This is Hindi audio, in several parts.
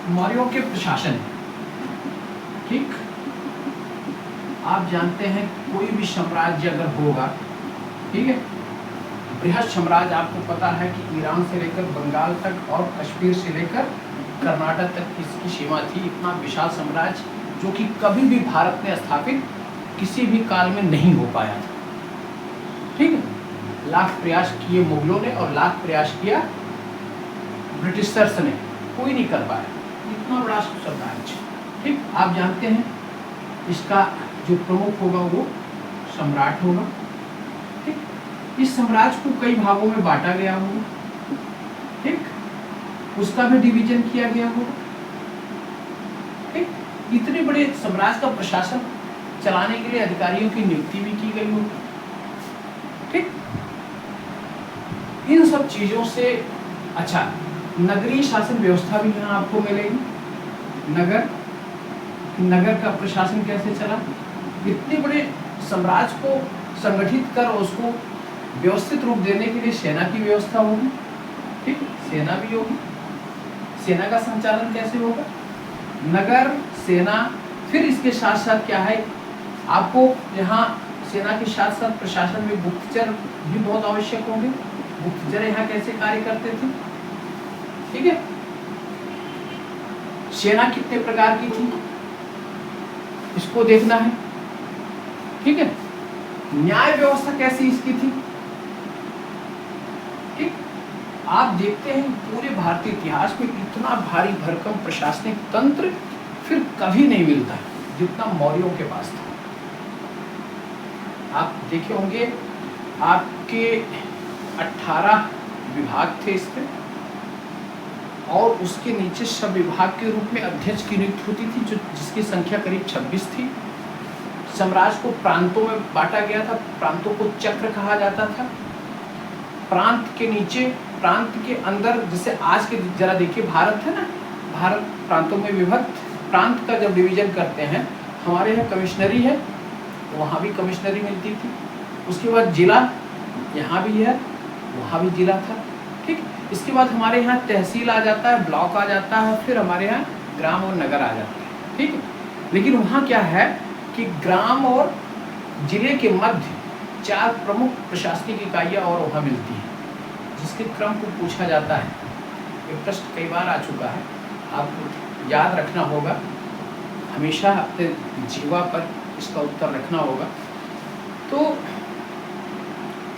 मौर्यों के प्रशासन, ठीक, आप जानते हैं कोई भी साम्राज्य अगर होगा, ठीक है, बृहद साम्राज्य आपको पता है कि ईरान से लेकर बंगाल तक और कश्मीर से लेकर कर्नाटक तक इसकी सीमा थी। इतना विशाल साम्राज्य जो कि कभी भी भारत ने स्थापित किसी भी काल में नहीं हो पाया था, ठीक है। लाख प्रयास किए मुगलों ने और लाख प्रयास किया ब्रिटिशर्स ने, कोई नहीं कर पाया इतना बड़ा साम्राज्य, ठीक। आप जानते हैं इसका जो प्रमुख होगा वो सम्राट होगा, ठीक। इस साम्राज्य को कई भागों में बांटा गया होगा, ठीक, उसका भी डिवीजन किया गया होगा, ठीक। इतने बड़े साम्राज्य का प्रशासन चलाने के लिए अधिकारियों की नियुक्ति भी की गई होगी, ठीक। इन सब चीजों से अच्छा नगरीय शासन व्यवस्था भी यहाँ आपको मिलेगी। नगर का प्रशासन कैसे चला, इतने बड़े साम्राज्य को संगठित कर उसको व्यवस्थित रूप देने के लिए सेना की व्यवस्था होगी, ठीक, सेना भी होगी। सेना का संचालन कैसे होगा, नगर सेना, फिर इसके साथ साथ क्या है, आपको यहाँ सेना के साथ साथ प्रशासन में गुप्तचर भी बहुत आवश्यक होंगे। गुप्तचर यहाँ कैसे कार्य करते थे, ठीक है। सेना कितने प्रकार की थी इसको देखना है, ठीक है। न्याय व्यवस्था कैसी इसकी थी, ठीक। आप देखते हैं पूरे भारतीय इतिहास में इतना भारी भरकम प्रशासनिक तंत्र फिर कभी नहीं मिलता जितना मौर्यों के पास था। आप देखे होंगे आपके 18 विभाग थे इसमें, और उसके नीचे सब विभाग के रूप में अध्यक्ष की नियुक्ति होती थी जिसकी संख्या करीब 26 थी। साम्राज्य को प्रांतों में बांटा गया था, प्रांतों को चक्र कहा जाता था। प्रांत के नीचे, प्रांत के अंदर, जैसे आज के जरा देखिए भारत है ना, भारत प्रांतों में विभक्त। प्रांत का जब डिवीजन करते हैं, हमारे यहाँ कमिश्नरी है, वहाँ भी कमिश्नरी मिलती थी। उसके बाद जिला, यहाँ भी है, वहाँ भी जिला था, ठीक। इसके बाद हमारे यहाँ तहसील आ जाता है, ब्लॉक आ जाता है, फिर हमारे यहाँ ग्राम और नगर आ जाता है, ठीक है। लेकिन वहाँ क्या है कि ग्राम और जिले के मध्य 4 प्रमुख प्रशासनिक इकाइयाँ और वहाँ मिलती हैं, जिसके क्रम को पूछा जाता है। ये प्रश्न कई बार आ चुका है, आपको याद रखना होगा, हमेशा अपने जीवा पर इसका उत्तर रखना होगा। तो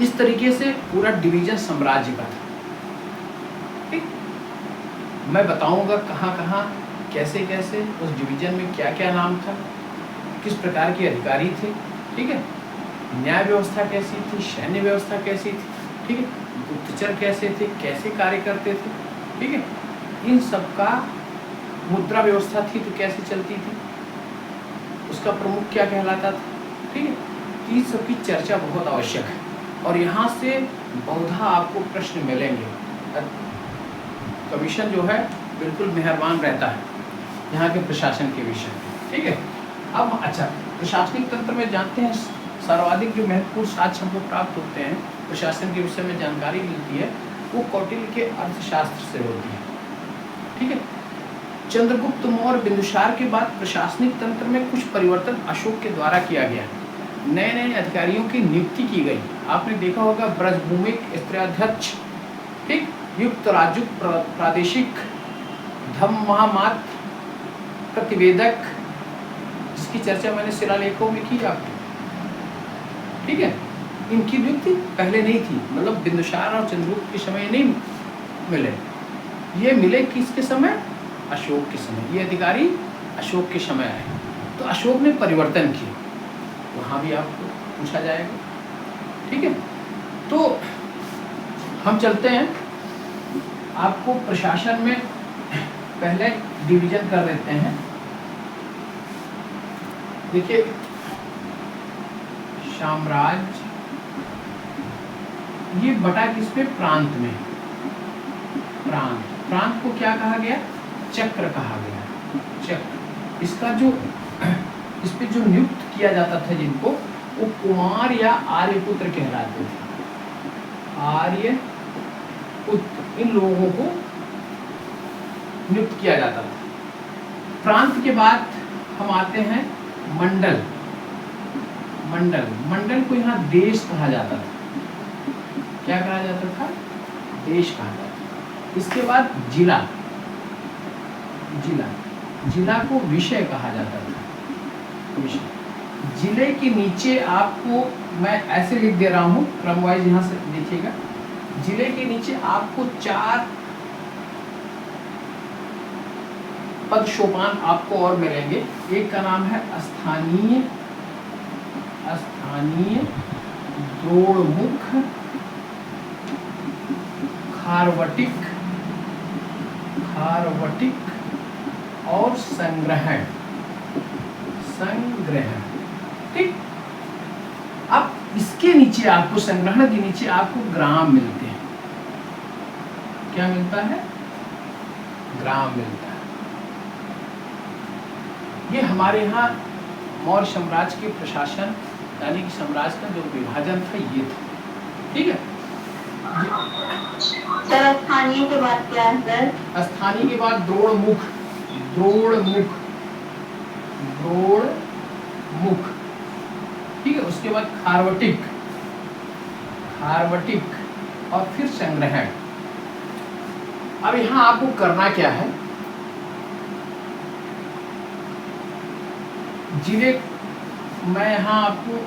इस तरीके से पूरा डिवीजन साम्राज्य का था, ठीक। मैं बताऊंगा कहाँ कहाँ कैसे कैसे उस डिवीजन में क्या क्या नाम था, किस प्रकार के अधिकारी थे, ठीक है। न्याय व्यवस्था कैसी थी, सैन्य व्यवस्था कैसी थी, ठीक है, गुप्तचर कैसे थे, कैसे कार्य करते थे, ठीक है। इन सब का मुद्रा व्यवस्था थी तो कैसे चलती थी, उसका प्रमुख क्या कहलाता था, ठीक है। इन सब की चर्चा बहुत आवश्यक है और यहाँ से बहुधा आपको प्रश्न मिलेंगे। कमीशन जो है बिल्कुल मेहरबान रहता है यहाँ के प्रशासन के विषय में, ठीक है। अब अच्छा, प्रशासनिक तंत्र में जानते हैं सर्वाधिक जो महत्वपूर्ण साक्ष्य हमको प्राप्त होते हैं प्रशासन के विषय में जानकारी मिलती है, वो कौटिल्य के अर्थशास्त्र से होती है, ठीक है। चंद्रगुप्त मौर्य बिंदुसार के बाद प्रशासनिक तंत्र में कुछ परिवर्तन अशोक के द्वारा किया गया। नए नए अधिकारियों की नियुक्ति की गई। आपने देखा होगा ब्रजभूमिक स्त्रीध्यक्ष, ठीक, युक्त राजुक प्रादेशिक धम्म महामात्र प्रतिवेदक, जिसकी चर्चा मैंने शिलालेखों में की आपको, ठीक है। इनकी नियुक्ति पहले नहीं थी, मतलब बिंदुसार और चंद्रगुप्त के समय नहीं मिले, ये मिले किसके समय, अशोक के समय। ये अधिकारी अशोक के समय आए, तो अशोक ने परिवर्तन किए, वहाँ भी आपको पूछा जाएगा, ठीक है। तो हम चलते हैं, आपको प्रशासन में पहले डिवीजन कर देते हैं। देखिए, साम्राज्य ये बटा किस पे, प्रांत में। प्रांत को क्या कहा गया, चक्र कहा गया, चक्र। इसका जो इस पे जो नियुक्त किया जाता था जिनको, वो कुमार या आर्यपुत्र कहलाते थे। आर्यपुत्र, इन लोगों को नियुक्त किया जाता था, प्रांत के बाद हम आते हैं मंडल। मंडल, मंडल को यहाँ देश कहा जाता था। क्या कहा जाता था? देश कहा जाता था। इसके बाद जिला, जिला, जिला को विषय कहा जाता था। विषय, जिले के नीचे आपको मैं ऐसे लिख दे रहा हूँ क्रम वाइज, यहाँ से देखिएगा। जिले के नीचे आपको 4 पद सोपान आपको और मिलेंगे। एक का नाम है स्थानीय, स्थानीय, द्रोणमुख, खारवटिक, खारवटिक और संग्रहण, संग्रहण। ठीक, अब इसके नीचे आपको, संग्रहण के नीचे आपको ग्राम मिलते हैं। क्या मिलता है? ग्राम मिलता है। ये हमारे यहाँ मौर्य साम्राज्य के प्रशासन यानी कि साम्राज्य का जो विभाजन था ये था। ठीक है सर। स्थानीय के बाद क्या है सर? स्थानीय के बाद द्रोणमुख, द्रोणमुख, द्रोणमुख। ठीक है, उसके बाद खारवटिक, खारवटिक और फिर संग्रहण। अब यहाँ आपको करना क्या है? जिले, मैं यहाँ आपको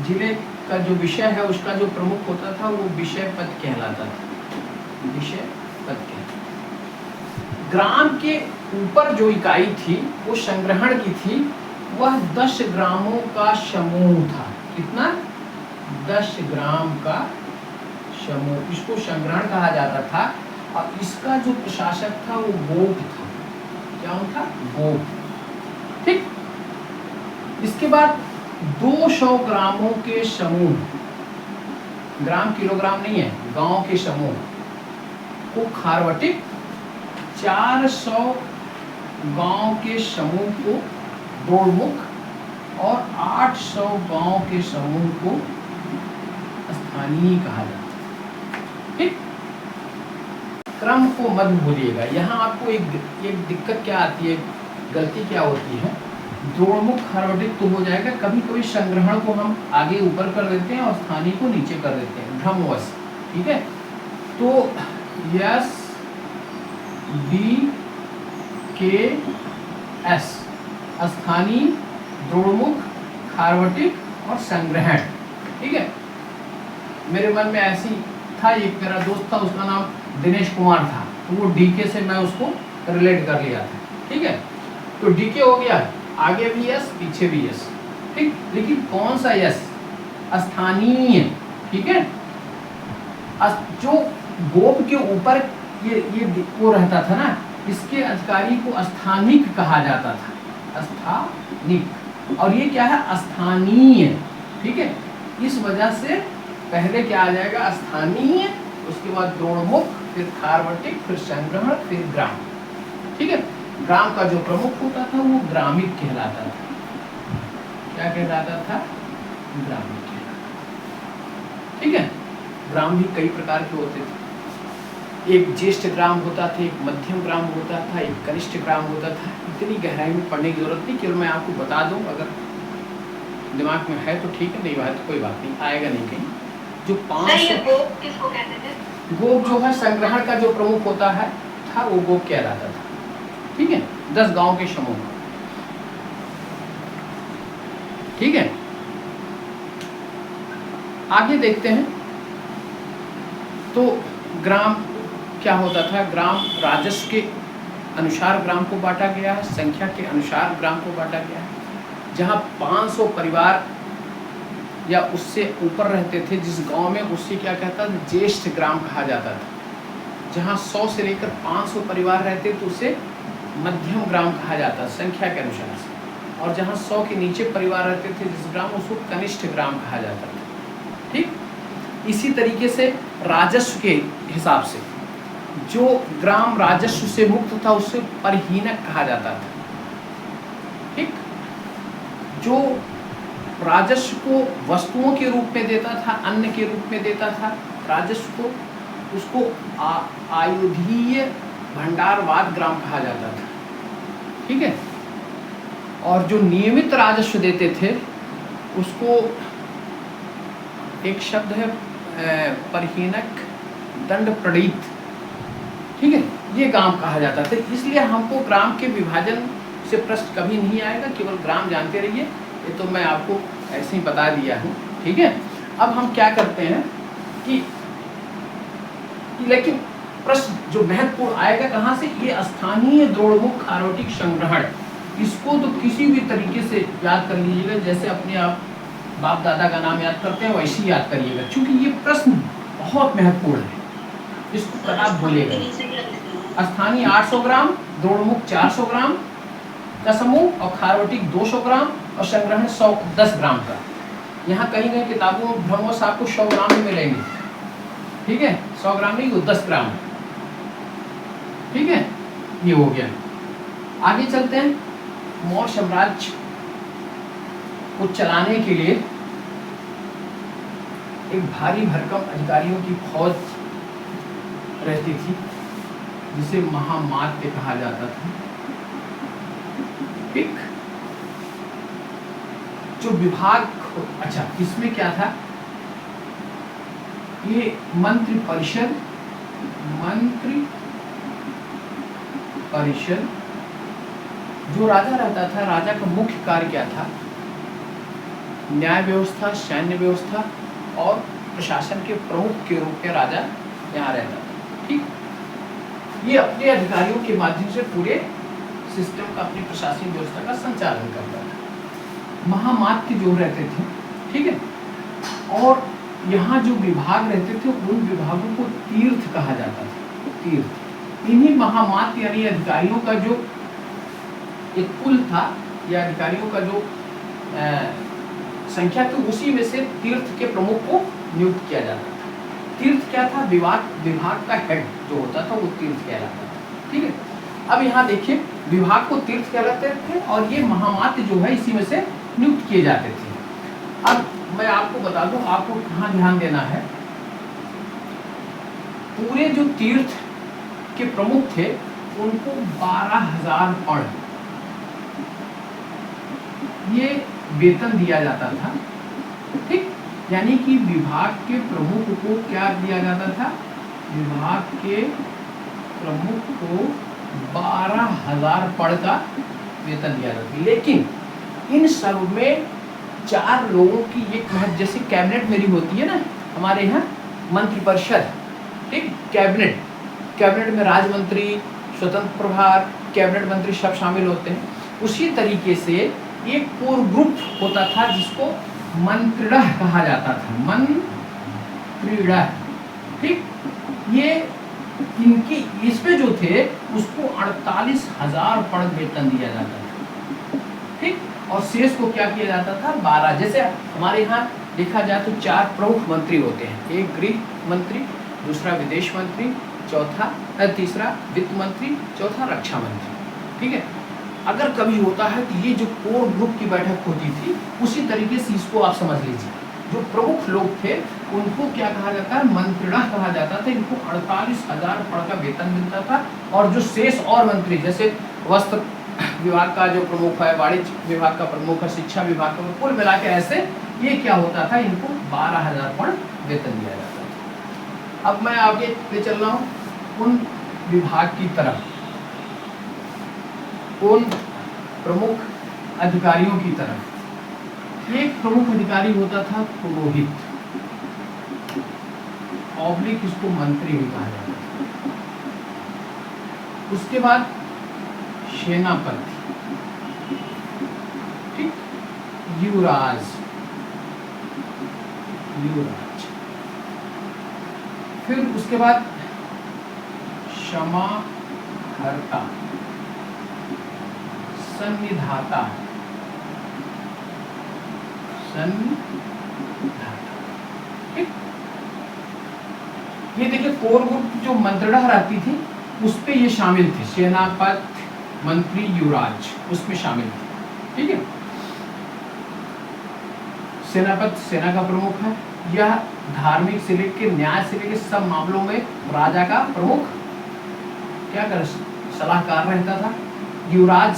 जिले का जो विषय है उसका जो प्रमुख होता था वो विषय पद कहलाता था। विषय पद कहलाता। ग्राम के ऊपर जो इकाई थी वो संग्रहण की थी, वह 10 ग्रामों का समूह था। कितना? 10 ग्राम का समूह, इसको संग्रहण कहा जाता था। और इसका जो प्रशासक था वो गोप था। क्या था? गोप। ठीक, इसके बाद 200 ग्रामों के समूह, ग्राम किलोग्राम नहीं है, गांव के समूह को खारवटिक, 400 गांव के समूह को द्रोणमुख और 800 गांव के समूह को स्थानीय कहा जाता है। ठीक, क्रम को मत भूलिएगा। यहाँ आपको एक दिक्कत क्या आती है, गलती क्या होती है? द्रोणमुख खारवटिक तो हो जाएगा, कभी कभी संग्रहण को हम आगे ऊपर कर देते हैं और स्थानीय को नीचे कर देते हैं भ्रमवश। ठीक है, तो यस डी के एस, स्थानीय, द्रोणमुख, खारवटिक और संग्रहण। ठीक है, मेरे मन में ऐसी था, एक मेरा दोस्त था उसका नाम दिनेश कुमार था, तो वो डीके से मैं उसको रिलेट कर लिया था। ठीक है, तो डीके हो गया, आगे भी यस पीछे भी यस। ठीक, लेकिन कौन सा यस? स्थानीय। ठीक है, जो गोप के ऊपर ये वो रहता था ना, इसके अधिकारी को स्थानिक कहा जाता था। स्थानिक, और ये क्या है? स्थानीय। ठीक है, इस वजह से पहले क्या आ जाएगा? स्थानीय, उसके बाद द्रोणमुख, फिर खारवटिक, फिर संग्रहण, फिर ग्राम। ठीक है, ग्राम का जो प्रमुख होता था वो ग्रामिक कहलाता था। क्या कहलाता था? ग्रामिक कहलाता। ठीक है, ग्राम भी कई प्रकार के होते थे। एक ज्येष्ठ ग्राम होता था, एक मध्यम ग्राम होता था, एक कनिष्ठ ग्राम होता था। इतनी गहराई में पढ़ने की जरूरत नहीं, केवल मैं आपको बता दूं, अगर दिमाग में है तो ठीक है, नहीं है तो कोई बात नहीं, आएगा नहीं कहीं। जो 500 गोप किसको कहते थे? गोप जो है संग्रहण का जो प्रमुख होता है था वो गोप कहलाता था। ठीक है, 10 गांव के समूह। ठीक है, आगे देखते हैं। तो ग्राम क्या होता था? ग्राम राजस्व के अनुसार ग्राम को बांटा गया है, संख्या के अनुसार ग्राम को बांटा गया है। जहाँ 500 परिवार या उससे ऊपर रहते थे जिस गांव में, उससे क्या कहता था? ज्येष्ठ ग्राम कहा जाता था। जहाँ 100 से लेकर 500 परिवार रहते तो उसे मध्यम ग्राम कहा जाता है संख्या के अनुसार से। और जहाँ 100 के नीचे परिवार रहते थे जिस ग्राम, उसको कनिष्ठ ग्राम कहा जाता था। ठीक, इसी तरीके से राजस्व के हिसाब से जो ग्राम राजस्व से मुक्त था उसे परहीनक कहा जाता था। ठीक, जो राजस्व को वस्तुओं के रूप में देता था, अन्न के रूप में देता था राजस्व को, उसको आयुधीय भंडारवाद ग्राम कहा जाता था। ठीक है, और जो नियमित राजस्व देते थे उसको एक शब्द है परिहीनक दंड प्रणीत, ठीक है, ये ग्राम कहा जाता था। इसलिए हमको ग्राम के विभाजन से प्रश्न कभी नहीं आएगा, केवल ग्राम जानते रहिए, ये तो मैं आपको ऐसे ही बता दिया हूँ, ठीक है। अब हम क्या करते हैं कि लेकिन प्रश्न जो महत्वपूर्ण आएगा कहाँ से, ये स्थानीय द्रोणमुख खारोटिक संग्रहण, इसको तो किसी भी तरीके से याद कर लीजिएगा, जैसे अपने आप बाप दादा का नाम याद करते हैं वैसे ही याद करिएगा, क्योंकि ये प्रश्न बहुत महत्वपूर्ण है, इसको कदाप भूलिएगा। स्थानीय 800 ग्राम, द्रोणमुख 400 ग्राम का समूह और खारोटिक 200 ग्राम और संग्रहण 110 ग्राम का। यहाँ कहीं कहीं किताबों में भ्रमोस आपको 100 ग्राम में मिलेंगे, ठीक है, 100 ग्राम नहीं वो 10 ग्राम, ठीक है, ये हो गया। आगे चलते हैं। मौर्य साम्राज्य को चलाने के लिए एक भारी भरकम अधिकारियों की फौज रहती थी जिसे महामात्य कहा जाता था। एक जो विभाग, अच्छा इसमें क्या था, ये मंत्री परिषद जो राजा रहता था, राजा का मुख्य कार्य क्या था, न्याय व्यवस्था, सैन्य व्यवस्था और प्रशासन के प्रमुख के रूप में राजा यहाँ रहता था, ठीक। ये अपने अधिकारियों के माध्यम से पूरे सिस्टम का, अपनी प्रशासनिक व्यवस्था का संचालन करता था। महामात्य जो रहते थे, ठीक है, और यहाँ जो विभाग रहते थे उन विभागों को तीर्थ कहा जाता था, तीर्थ। इन्हीं महामात्य यानी अधिकारियों का जो एक कुल था या अधिकारियों का जो संख्या थी, उसी में से तीर्थ के प्रमुख को नियुक्त किया जाता था। तीर्थ क्या था, विभाग का हेड जो होता था वो तीर्थ कहलाता था, ठीक है। अब यहाँ देखिए, विभाग को तीर्थ कहलाते थे और ये महामात्य जो है इसी में से नियुक्त किए जाते थे। अब मैं आपको बता दूं, आपको कहाँ ध्यान देना है, पूरे जो तीर्थ के प्रमुख थे उनको 12,000 पण ये वेतन दिया जाता था, ठीक। यानी कि विभाग के प्रमुख को क्या दिया जाता था, विभाग के प्रमुख को 12,000 पण का वेतन दिया जाता था। लेकिन इन सब में 4 लोगों की एक महत्व, जैसे कैबिनेट मेरी होती है ना हमारे यहाँ, मंत्रिपरिषद, ठीक, कैबिनेट में राज्य मंत्री, स्वतंत्र प्रभार, कैबिनेट मंत्री सब शामिल होते हैं। उसी तरीके से एक कोर ग्रुप होता था जिसको मंत्रिणः कहा जाता था, मंत्रिणः, ठीक। ये इनकी इसमें जो थे उसको 48,000 पण वेतन दिया जाता था, ठीक। और शेष को क्या किया जाता था, 12। जैसे हमारे यहाँ देखा जाए तो 4 प्रमुख मंत्री होते हैं, एक गृह मंत्री, दूसरा विदेश मंत्री, तीसरा वित्त मंत्री, चौथा रक्षा मंत्री, ठीक है। अगर कभी होता है तो ये जो कोर ग्रुप की बैठक होती थी उसी तरीके से इसको आप समझ लीजिए, जो प्रमुख लोग थे उनको क्या कहा जाता है, मंत्रिणः कहा जाता था। इनको 48,000 पण का वेतन मिलता था। और जो शेष और मंत्री, जैसे वस्त्र विभाग का जो प्रमुख है, वाणिज्य विभाग का प्रमुख है, शिक्षा विभाग का, कुल मिला के ऐसे ये क्या होता था, इनको 12,000 पण वेतन दिया जाता था। अब मैं आगे ले चल रहा हूँ उन विभाग की तरफ, उन प्रमुख अधिकारियों की तरफ। एक प्रमुख अधिकारी होता था पुरोहित, ऑब्लिक इसको मंत्री भी कहा जाता है। उसके बाद सेनापति, ठीक, युवराज, फिर उसके बाद क्षमाहर्ता, संविधाता, ठीक। ये देखिए कोर ग्रुप जो मंत्रिणः रहती थी उस पे ये शामिल थे, सेनापति, मंत्री, युवराज उसमें शामिल थे, ठीक है। सेनापति सेना का प्रमुख है, यह धार्मिक से लेकर न्याय से लेकर सब मामलों में राजा का प्रमुख क्या कर सलाहकार रहता था। युवराज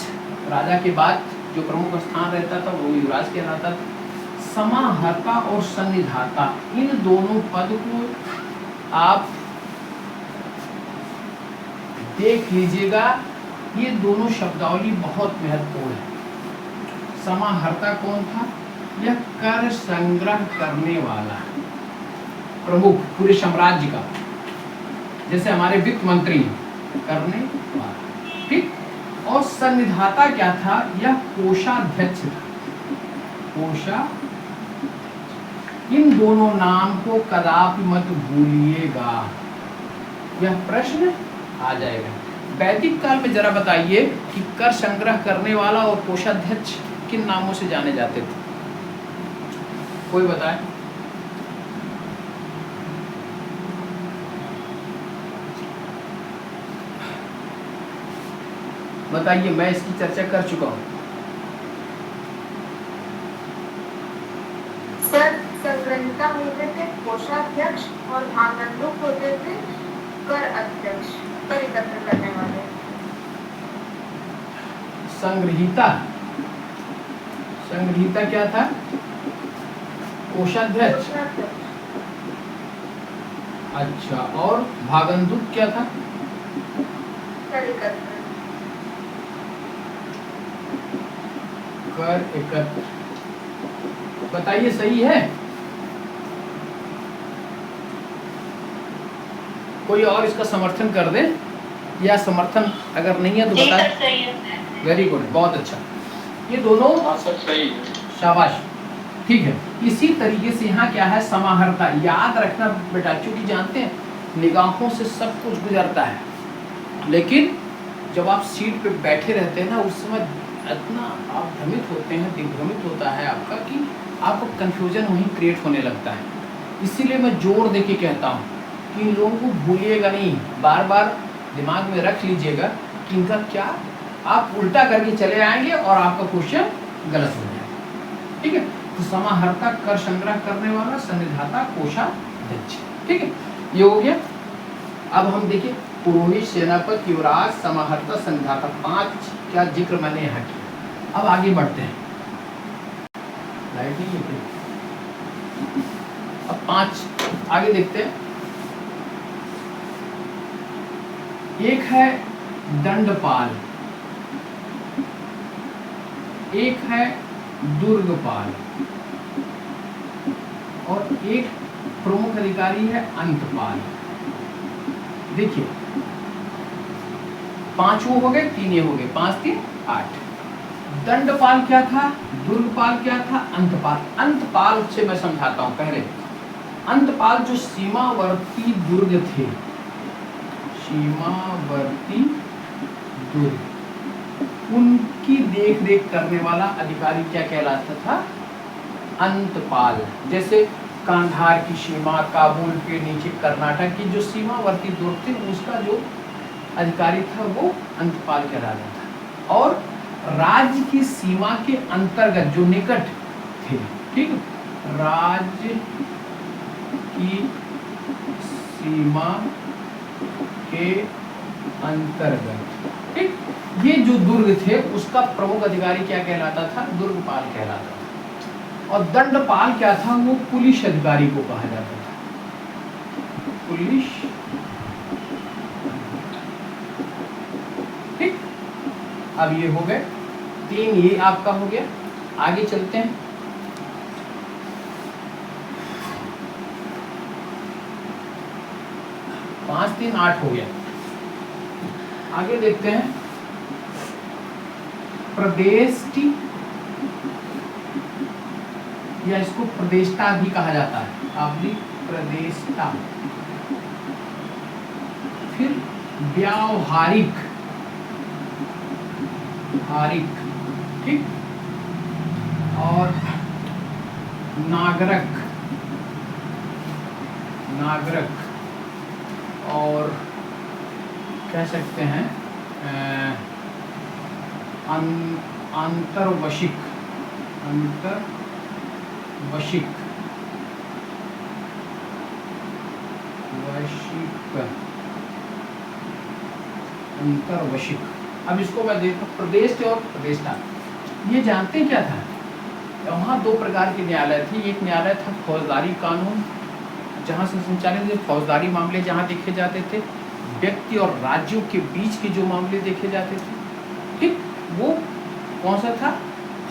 राजा के बाद जो प्रमुख स्थान रहता था वो युवराज कहलाता था। समाहर्ता और सन्निधाता, इन दोनों पद को आप देख लीजिएगा, ये दोनों शब्दावली बहुत महत्वपूर्ण है। समाहर्ता कौन था? यह कर संग्रह करने वाला प्रमुख पूरे साम्राज्य का, जैसे हमारे वित्त मंत्री करने वाला, ठीक। और सन्निधाता क्या था? यह कोषाध्यक्ष था, कोषा। इन दोनों नाम को कदापि मत भूलिएगा, यह प्रश्न आ जाएगा। वैदिक काल में जरा बताइए कि कर संग्रह करने वाला और कोषाध्यक्ष किन नामों से जाने जाते थे? कोई बताए? बताइए, मैं इसकी चर्चा कर चुका हूँ। सर, संग्रहिता होते थे कोषाध्यक्ष और भागंडुक होते थे कर अध्यक्ष, कर एकत्र करने वाले। संग्रहिता, संग्रहिता क्या था? कोषाध्यक्ष। अच्छा, और भागंदुक क्या था? कर एकत्र। कर एकत्र। बताइए सही है? कोई और इसका समर्थन कर दे, या समर्थन अगर नहीं है तो बता। सही है। वेरी गुड, बहुत अच्छा। ये दोनों सही है। शाबाश, ठीक है। इसी तरीके से यहाँ क्या है? समाहर्ता। याद रखना बेटा, क्योंकि जानते हैं निगाहों से सब कुछ गुजरता है, लेकिन जब आप सीट पे बैठे रहते हैं ना, उस समय इतना आप भ्रमित होते हैं, दिग्भ्रमित होता है आपका, कि आपको कन्फ्यूजन वहीं क्रिएट होने लगता है। इसीलिए मैं जोर दे के कहता हूँ कि इन लोगों को भूलिएगा नहीं, बार बार दिमाग में रख लीजिएगा कि इनका क्या, आप उल्टा करके चले आएंगे और आपका क्वेश्चन गलत हो जाएगा, ठीक है। तो समाहर्ता कर संग्रह करने वाला, सन्निधाता कोषाध्यक्ष, ठीक है, ये हो गया। अब हम देखिए, पुरोहित, सेनापति, युवराज, समाहर्ता, सन्निधाता, 5 का जिक्र मैंने यहाँ किया। अब आगे बढ़ते हैं। लाइट नहीं है फिर। अब 5 आगे देखते हैं। एक है दंडपाल, एक है दुर्गपाल, और एक प्रमुख अधिकारी है अंतपाल। देखिए, 5 वो हो गए, 3 ये हो गए, 5 3 8। दंडपाल क्या था? दुर्गपाल क्या था? अंतपाल। अंतपाल से मैं समझाता हूं पहले। अंतपाल जो सीमावर्ती दुर्ग थे, सीमावर्ती दुर्ग, उनकी देख रेख करने वाला अधिकारी क्या कहलाता था? अंतपाल। जैसे कांधार की सीमा, काबुल के नीचे कर्नाटक की जो सीमावर्ती दुर्ग थे, उसका जो अधिकारी था वो अंतपाल कहलाता था। और राज्य की सीमा के अंतर्गत जो निकट थे, ठीक, राज्य की सीमा के अंतर्गत, ठीक, ये जो दुर्ग थे उसका प्रमुख अधिकारी क्या कहलाता था? दुर्गपाल कहलाता था। और दंडपाल क्या था? वो पुलिस अधिकारी को कहा जाता था, पुलिस, ठीक। अब ये हो गए 3, ये आपका हो गया। आगे चलते हैं। पाँच 3 8 हो गया। आगे देखते हैं। प्रदेष्टि, या इसको प्रदेष्टा भी कहा जाता है, आपकी प्रदेष्टा। फिर व्यावहारिक, हारिक, ठीक, और नागरक, नागरक, और कह सकते हैं अंतर्वशिक, अंतर्वशिक, वशिक, अंतर्वशिक। अब इसको मैं देखता हूँ, प्रदेश और प्रदेष्टा। ये जानते हैं क्या था? वहाँ दो प्रकार के न्यायालय थे। एक न्यायालय था फौजदारी कानून, जहाँ से संचालित फौजदारी मामले जहाँ देखे जाते थे, व्यक्ति और राज्यों के बीच के जो मामले देखे जाते थे, ठीक, वो कौन सा था?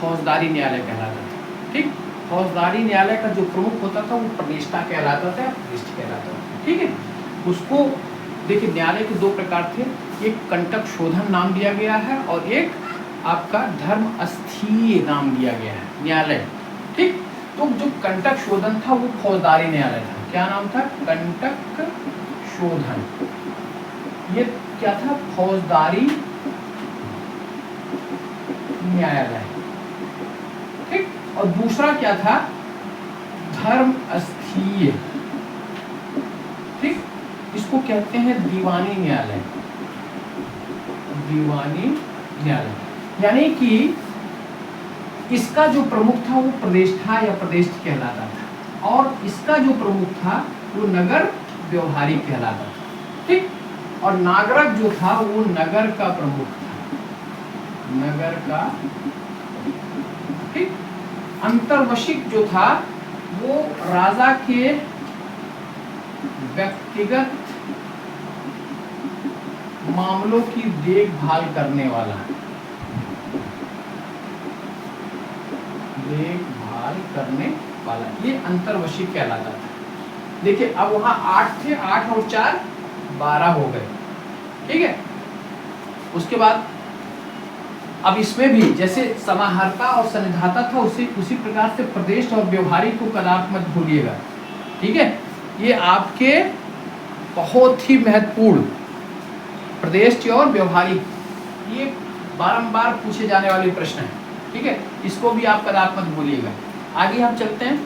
फौजदारी न्यायालय कहलाता था। ठीक, फौजदारी न्यायालय का जो प्रमुख होता था वो प्रतिष्ठा कहलाता था, प्रतिष्ठ कहलाता था। ठीक है, उसको देखिए, न्यायालय के दो प्रकार थे, एक कंटक शोधन नाम दिया गया है और एक आपका धर्म अस्थीय नाम दिया गया है न्यायालय। ठीक, तो जो कंटक शोधन था वो फौजदारी न्यायालय था। क्या नाम था? कंटक शोधन। ये क्या था? फौजदारी न्यायालय। ठीक, और दूसरा क्या था? धर्म अस्थीय। ठीक, इसको कहते हैं दीवानी न्यायालय। दीवानी न्यायालय यानी कि इसका जो प्रमुख था वो प्रतिष्ठा या प्रतिष्ठ कहलाता था, और इसका जो प्रमुख था वो नगर व्यवहारी कहलाता था। ठीक, और नागरिक जो था वो नगर का प्रमुख था, नगर का। ठीक, अंतर्वशिक जो था वो राजा के व्यक्तिगत मामलों की देखभाल करने वाला, देखभाल करने वाला, ये अंतर्वशिक कहलाता था। देखिए, अब वहां 8 थे, 8 और 4 12 हो गए। ठीक है, उसके बाद अब इसमें भी जैसे समाहर्ता और सन्निधाता था, उसी प्रकार से प्रदेश और व्यवहारी को कदाप मत भूलिएगा। ठीक है, ये आपके बहुत ही महत्वपूर्ण प्रदेश और व्यवहारी, ये बारंबार पूछे जाने वाले प्रश्न है। ठीक है, इसको भी आप कदाप मत भूलिएगा। आगे हम चलते हैं।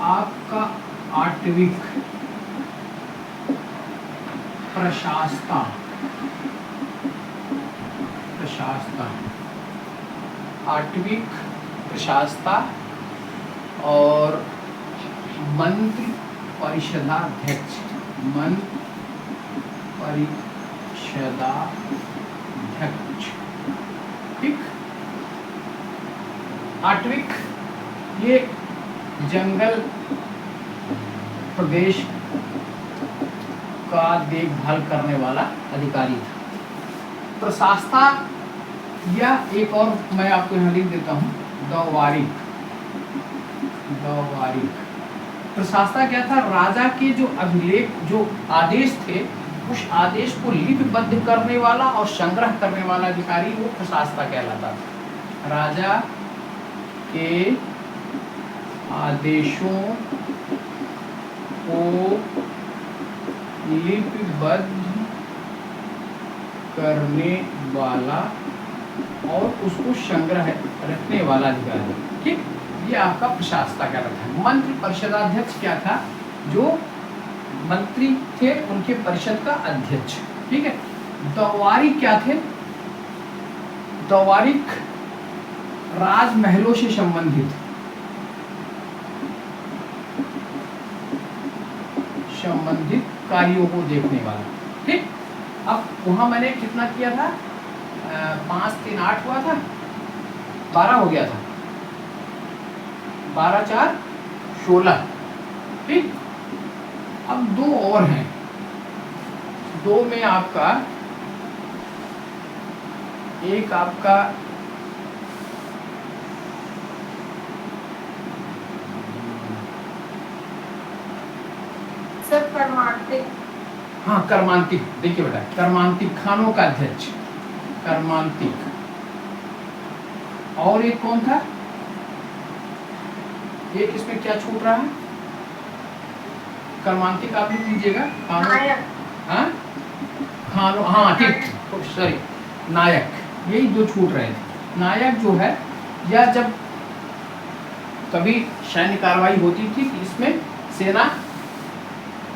आपका आठवीं प्रशास्ता, आठवीं प्रशास्ता और मंत्री परिषदाध्यक्ष, मंत्री परिषदाध्यक्ष। ठीक, आठवीं ये जंगल प्रदेश का देखभाल करने वाला अधिकारी था। प्रशास्ता या एक और मैं आपको यहाँ लिख देता हूँ, दवारिक। प्रशास्ता क्या था? राजा के जो अभिलेख, जो आदेश थे, उस आदेश को लिपिबद्ध करने वाला और संग्रह करने वाला अधिकारी वो प्रशास्ता कहलाता था। राजा के आदेशों को लिपिबद्ध करने वाला और उसको संग्रह रखने वाला अधिकारी। ठीक, ये आपका प्रशासता कहलाता है। मंत्री परिषदाध्यक्ष क्या था? जो मंत्री थे उनके परिषद का अध्यक्ष। ठीक है, दवारिक क्या थे? दवारिक राजमहलों से संबंधित कार्यों को देखने वाला। ठीक, अब वहां मैंने कितना किया था? 5 3 8 हुआ था, 12 हो गया था, 12 4 16। ठीक, अब 2 और हैं। 2 में आपका एक आपका कर्मांतिक। हाँ, कर्मांतिक। देखिए बेटा, कर्मांतिक खानों का अध्यक्ष, कर्मांतिक। और एक कौन था? एक इसमें क्या छूट रहा है? कर्मांतिक आप लिख लीजिएगा। नायक। हाँ, खानों, हाँ ठीक, सॉरी, नायक। यही 2 छूट रहे थे। नायक जो है, या जब कभी सैन्य कार्रवाई होती थी, इसमें सेना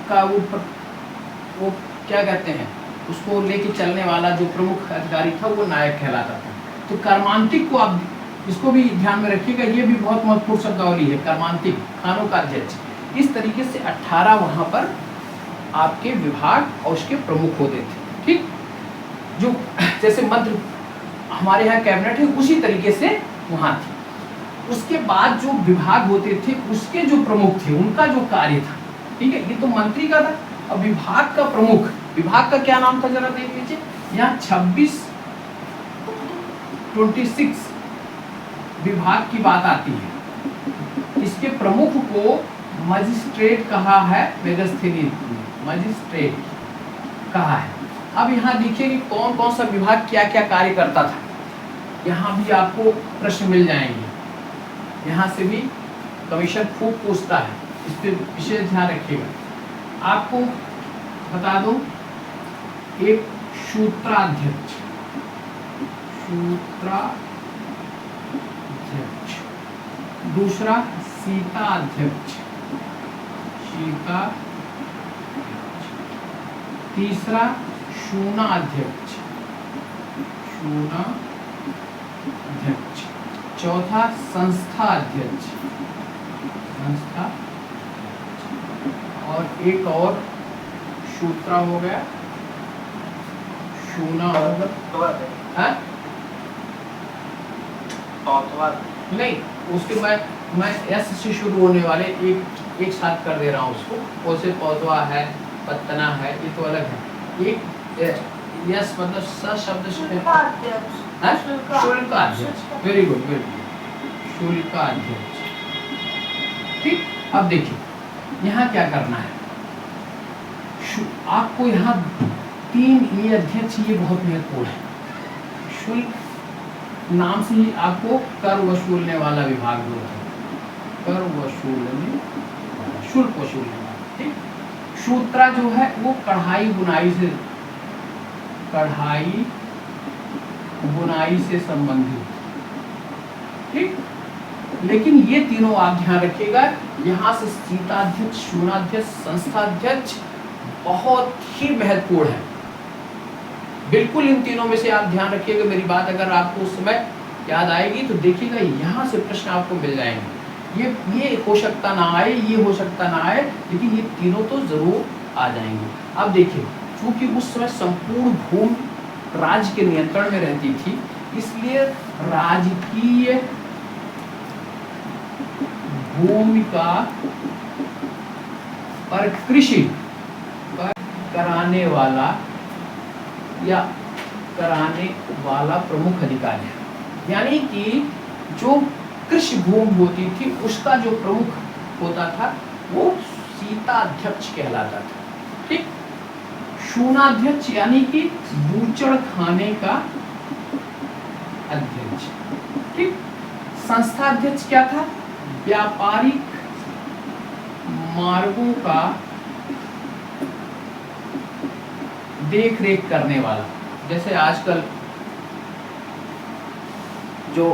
का वो क्या कहते हैं, उसको लेके चलने वाला जो प्रमुख अधिकारी था वो नायक कहलाता था। तो कर्मांतिक को आप इसको भी ध्यान में रखिएगा, ये भी बहुत महत्वपूर्ण शब्दावली है। कर्मांतिक खानों का अध्यक्ष, इस तरीके से 18 वहाँ पर आपके विभाग और उसके प्रमुख होते थे। ठीक, जो जैसे मंत्र हमारे यहाँ कैबिनेट है उसी तरीके से वहाँ थी। उसके बाद जो विभाग होते थे उसके जो प्रमुख थे उनका जो कार्य था, ठीक है, ये तो मंत्री का था। अब विभाग का प्रमुख, विभाग का क्या नाम था जरा देख लीजिए, यहाँ 26 विभाग की बात आती है। इसके प्रमुख को मजिस्ट्रेट कहा है, मेगस्थनीय मजिस्ट्रेट कहा है। अब यहाँ देखिए कि कौन कौन सा विभाग क्या क्या कार्य करता था, यहाँ भी आपको प्रश्न मिल जाएंगे। यहाँ से भी कमीशन खूब पूछता है, इस पर विशेष ध्यान रखिएगा। आपको बता दूं, एक सूत्राध्यक्ष, दूसरा सीताध्यक्ष, तीसरा शूनाध्यक्ष, चौथा संस्थाध्यक्ष, और एक और सूत्रा हो गया, शूना है? नहीं, उसके मैं एस से शुरू होने वाले एक साथ कर दे रहा हूँ उसको। ओसे पौधवा है, पत्तना है, ये तो अलग है। एक यस मतलब स शब्द से शुल्काध्यक्ष, वेरी गुड, शुल्काध्यक्ष। ठीक, अब देखिए यहाँ क्या करना है आपको। यहाँ 3 ये अध्यक्ष, ये बहुत महत्वपूर्ण है। शुल्क नाम से ही आपको कर वसूलने वाला विभाग जो है, कर वसूलने, शुल्क वसूलने वाला। ठीक, सूत्रा जो है वो कढ़ाई बुनाई से संबंधित। ठीक, लेकिन ये तीनों आप ध्यान रखिएगा। यहाँ से सीताध्यक्ष, शूनाध्यक्ष, संस्थाध्यक्ष बहुत ही महत्वपूर्ण है। बिल्कुल इन तीनों में से आप ध्यान रखिएगा। मेरी बात अगर आपको उस समय याद आएगी तो देखिएगा यहाँ से प्रश्न आपको मिल जाएंगे। ये हो सकता ना आए, ये हो सकता ना आए, लेकिन ये तीनों तो जरूर आ जाएंगे। अब देखिए, चूंकि उस समय संपूर्ण भूमि राज्य के नियंत्रण में रहती थी, इसलिए राजकीय भूमिका पर कृषि कराने वाला प्रमुख अधिकारी है। यानी कि जो कृषि भूमि होती थी उसका जो प्रमुख होता था वो सीताध्यक्ष कहलाता था। ठीक, शूनाध्यक्ष यानी कि बूचड़ खाने का अध्यक्ष। ठीक, संस्थाध्यक्ष क्या था? व्यापारिक मार्गों का देख रेख करने वाला। जैसे आजकल जो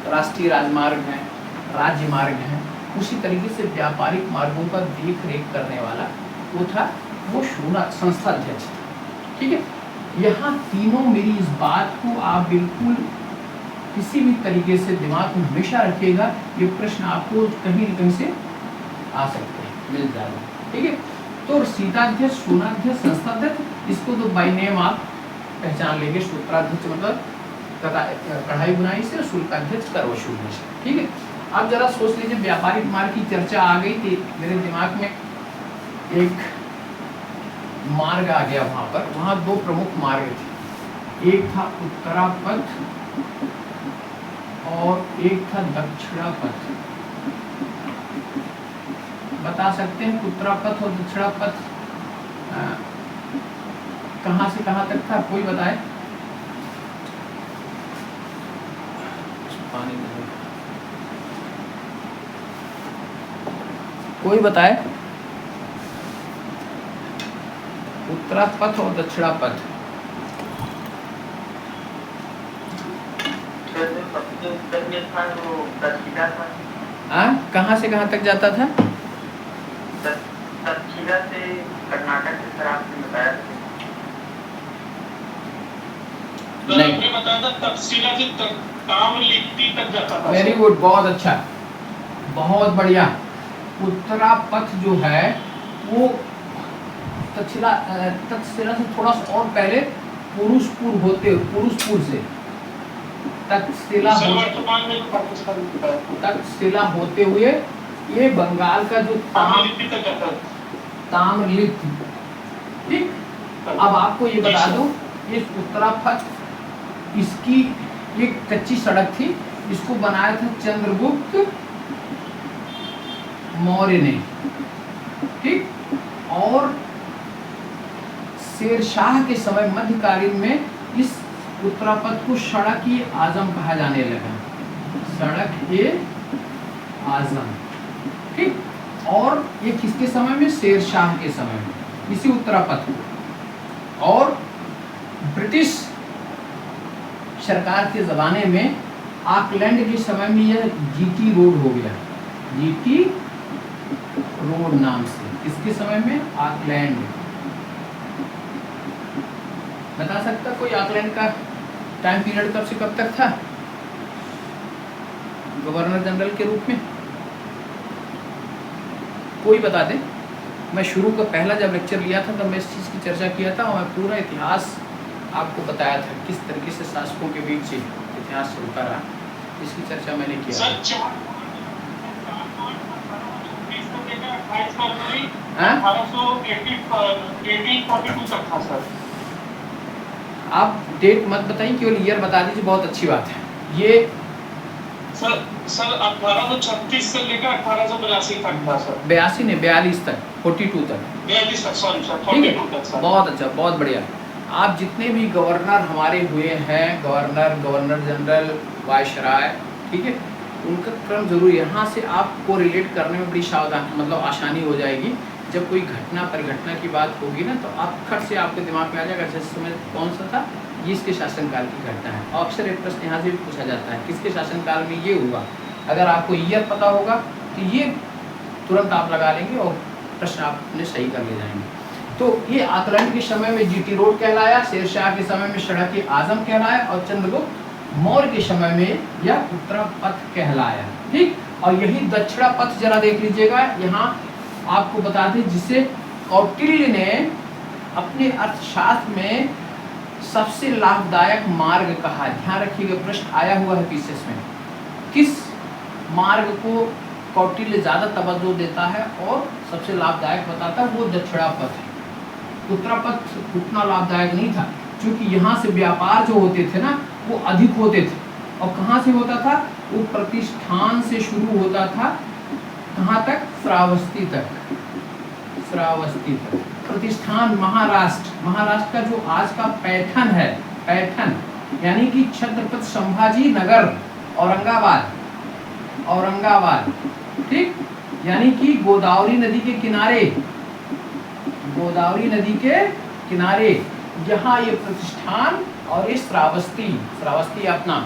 राष्ट्रीय राजमार्ग हैं, राज्य मार्ग हैं, उसी तरीके से व्यापारिक मार्गों का देख रेख करने वाला वो था, वो संस्थाध्यक्ष था। ठीक है, यहाँ तीनों मेरी इस बात को आप बिल्कुल किसी भी तरीके से दिमाग में हमेशा रखिएगा। ये प्रश्न आपको कहीं न कहीं से आ सकते हैं, मिल जाएगा। ठीक है, तो सीताध्यक्ष, शूनाध्यक्ष, संस्थाध्यक्ष, इसको तो बाय नेम आप पहचान लेंगे। सूत्राध्यक्ष मतलब कढ़ाई बुनाई से, शुल्काध्यक्ष कर वसूलने से। ठीक है, अब जरा सोच लीजिए, व्यापारिक मार्ग की चर्चा आ गई थी मेरे दिमाग में, एक मार्ग आ गया वहां पर। वहां 2 प्रमुख मार्ग थे, एक था उत्तरापथ और एक था दक्षिणापथ। बता सकते हैं उत्तरापथ और दक्षिणापथ कहाँ से कहाँ तक था? कोई बताए? पानी में कोई बताए? उत्तरापथ और दक्षिणापथ। कहाँ से कहाँ तक जाता था? तक्षशिला से कर्नाटक से, सर आपने बताया नहीं, बताया था तक्षशिला से ताम्रलिप्ति तक जाता था। वेरी गुड, बहुत अच्छा, बहुत बढ़िया। उत्तरा पथ जो है वो तक्षशिला से थोड़ा सा और पहले पुरुषपुर से तक्षशिला सर वर्तमान में पाकिस्तान में है। तक्षशिला होते हुए ये बंगाल का जो ताम्रलिप्ति तक जाता है। ताम्रलिप्ति, ठीक। अब आपको ये बता दूं, ये उत्तरा पथ इसकी एक कच्ची सड़क थी, इसको बनाया था चंद्रगुप्त मौर्य ने, ठीक। और शेरशाह के समय मध्यकालीन में इस उत्तरा पथ को सड़क ए आजम कहा जाने लगा, सड़क ए आजम, ठीक। और ये किसके समय में? शेरशाह के समय में, इसी उत्तरा पथ को। और ब्रिटिश सरकार के ज़माने में ऑकलैंड के समय में यह जीटी रोड हो गया, जीटी रोड नाम से। किसके समय में? ऑकलैंड। बता सकता कोई ऑकलैंड का टाइम पीरियड कब से कब तक था गवर्नर जनरल के रूप में? कोई बता दे। मैं शुरू का पहला जब लेक्चर लिया था तब मैं इस चीज़ की चर्चा किया था और मैं पूरा इतिहास आपको बताया था किस तरीके से शासकों के बीच इतिहास चलता रहा, इसकी चर्चा मैंने किया। सर तक था सर। आप डेट मत बताइए, केवल ईयर बता दीजिए, बहुत अच्छी बात है। ये सर 1836 से लेकर 1882 तक था सर। 82 ने 42 तक, 42 तक, 42 तक, सॉरी सर, ठीक है। 42 तक सर। बहुत अच्छा, बहुत बढ़िया। आप जितने भी गवर्नर हमारे हुए हैं, गवर्नर जनरल, वायसराय, ठीक है, उनका क्रम जरूर यहाँ से आपको रिलेट करने में बड़ी सावधान, मतलब आसानी हो जाएगी। जब कोई घटना परिघटना की बात होगी ना, तो आप खट से आपके दिमाग में आ जाएगा जिस समय कौन सा था, ये इसके शासनकाल की घटना है। और अक्सर एक प्रश्न यहाँ से भी पूछा जाता है, किसके शासनकाल में ये हुआ। अगर आपको ईयर पता होगा तो ये तुरंत आप लगा लेंगे और प्रश्न आपने सही कर ले जाएंगे। तो ये ऑकलैंड के समय में जीटी रोड कहलाया, शेरशाह के समय में सड़क ए आजम कहलाया, और चंद्रगुप्त मौर्य के समय में यह उत्तरा पथ कहलाया, ठीक। और यही दक्षिणा पथ जरा देख लीजिएगा, यहाँ आपको बता दें, जिसे कौटिल्य ने अपने अर्थशास्त्र में सबसे लाभदायक मार्ग कहा। ध्यान रखिएगा, प्रश्न आया हुआ है पीसीएस में, किस मार्ग को कौटिल्य ज़्यादा तवज्जो देता है और सबसे लाभदायक बताता है, वो दक्षिणा पथ है। उत्तरा पथ उतना लाभदायक नहीं था, क्योंकि यहाँ से व्यापार जो होते थे ना वो अधिक होते थे। और कहाँ से होता था? वो प्रतिष्ठान से शुरू होता था, कहाँ तक? श्रावस्ती तक, श्रावस्ती तक। प्रतिष्ठान महाराष्ट्र का जो आज का पैठन है, पैठन यानी कि छत्रपति संभाजी नगर, औरंगाबाद, ठीक, यानी कि गोदावरी नदी के किनारे, यहाँ ये प्रतिष्ठान और ये श्रावस्ती अपना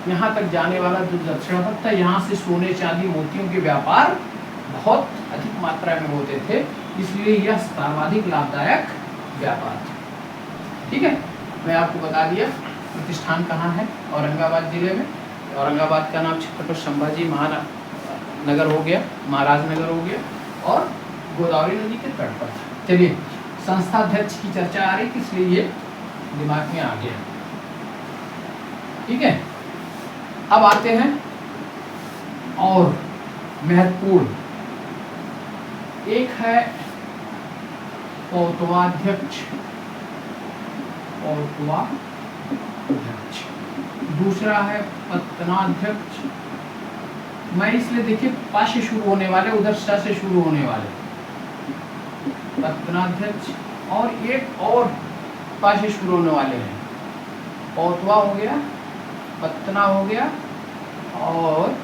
यहाँ तक जाने वाला जो दक्षिण पथ था, यहाँ से सोने चांदी मोतियों के व्यापार बहुत अधिक मात्रा में होते थे, इसलिए यह सर्वाधिक लाभदायक व्यापार था, ठीक है। मैं आपको बता दिया प्रतिष्ठान कहाँ है, औरंगाबाद जिले में। औरंगाबाद का नाम छत्रपति संभाजी महानगर हो गया, महाराज नगर हो गया, और गोदावरी नदी के तट पर था। चलिए, संस्थाध्यक्ष की चर्चा आ रही थी, इसलिए ये दिमाग में आ गया, ठीक है। अब आते हैं और महत्वपूर्ण, एक है पौतवाध्यक्ष, दूसरा है पत्तनाध्यक्ष। मैं इसलिए देखिए प से शुरू होने वाले, उधर स से शुरू होने वाले, पत्तनाध्यक्ष, और एक और प से शुरू होने वाले हैं, पौतवा हो गया, पत्तना हो गया, और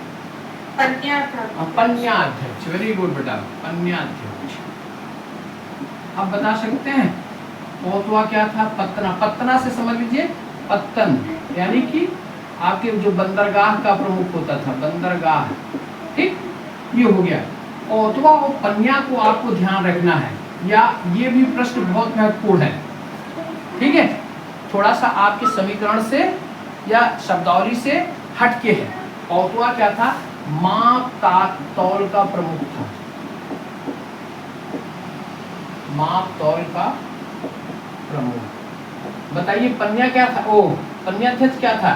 पन्याध्यक्ष। वेरी गुड बेटा, पन्याध्यक्ष। अब बता सकते हैं पौतवा क्या था? पत्तना से समझ लीजिए, पत्तन यानी कि आपके जो बंदरगाह का प्रमुख होता था, बंदरगाह, ठीक, ये हो गया। पौतवा और पन्या को आपको ध्यान रखना है, या ये भी प्रश्न बहुत महत्वपूर्ण है, ठीक है। थोड़ा सा आपके समीकरण से या शब्दावली से हटके है। कौतुआ क्या था? माप ताक तौल का प्रमुख था, माप तौल का प्रमुख। बताइए पन्या क्या था? ओ पन्याध्यक्ष क्या था?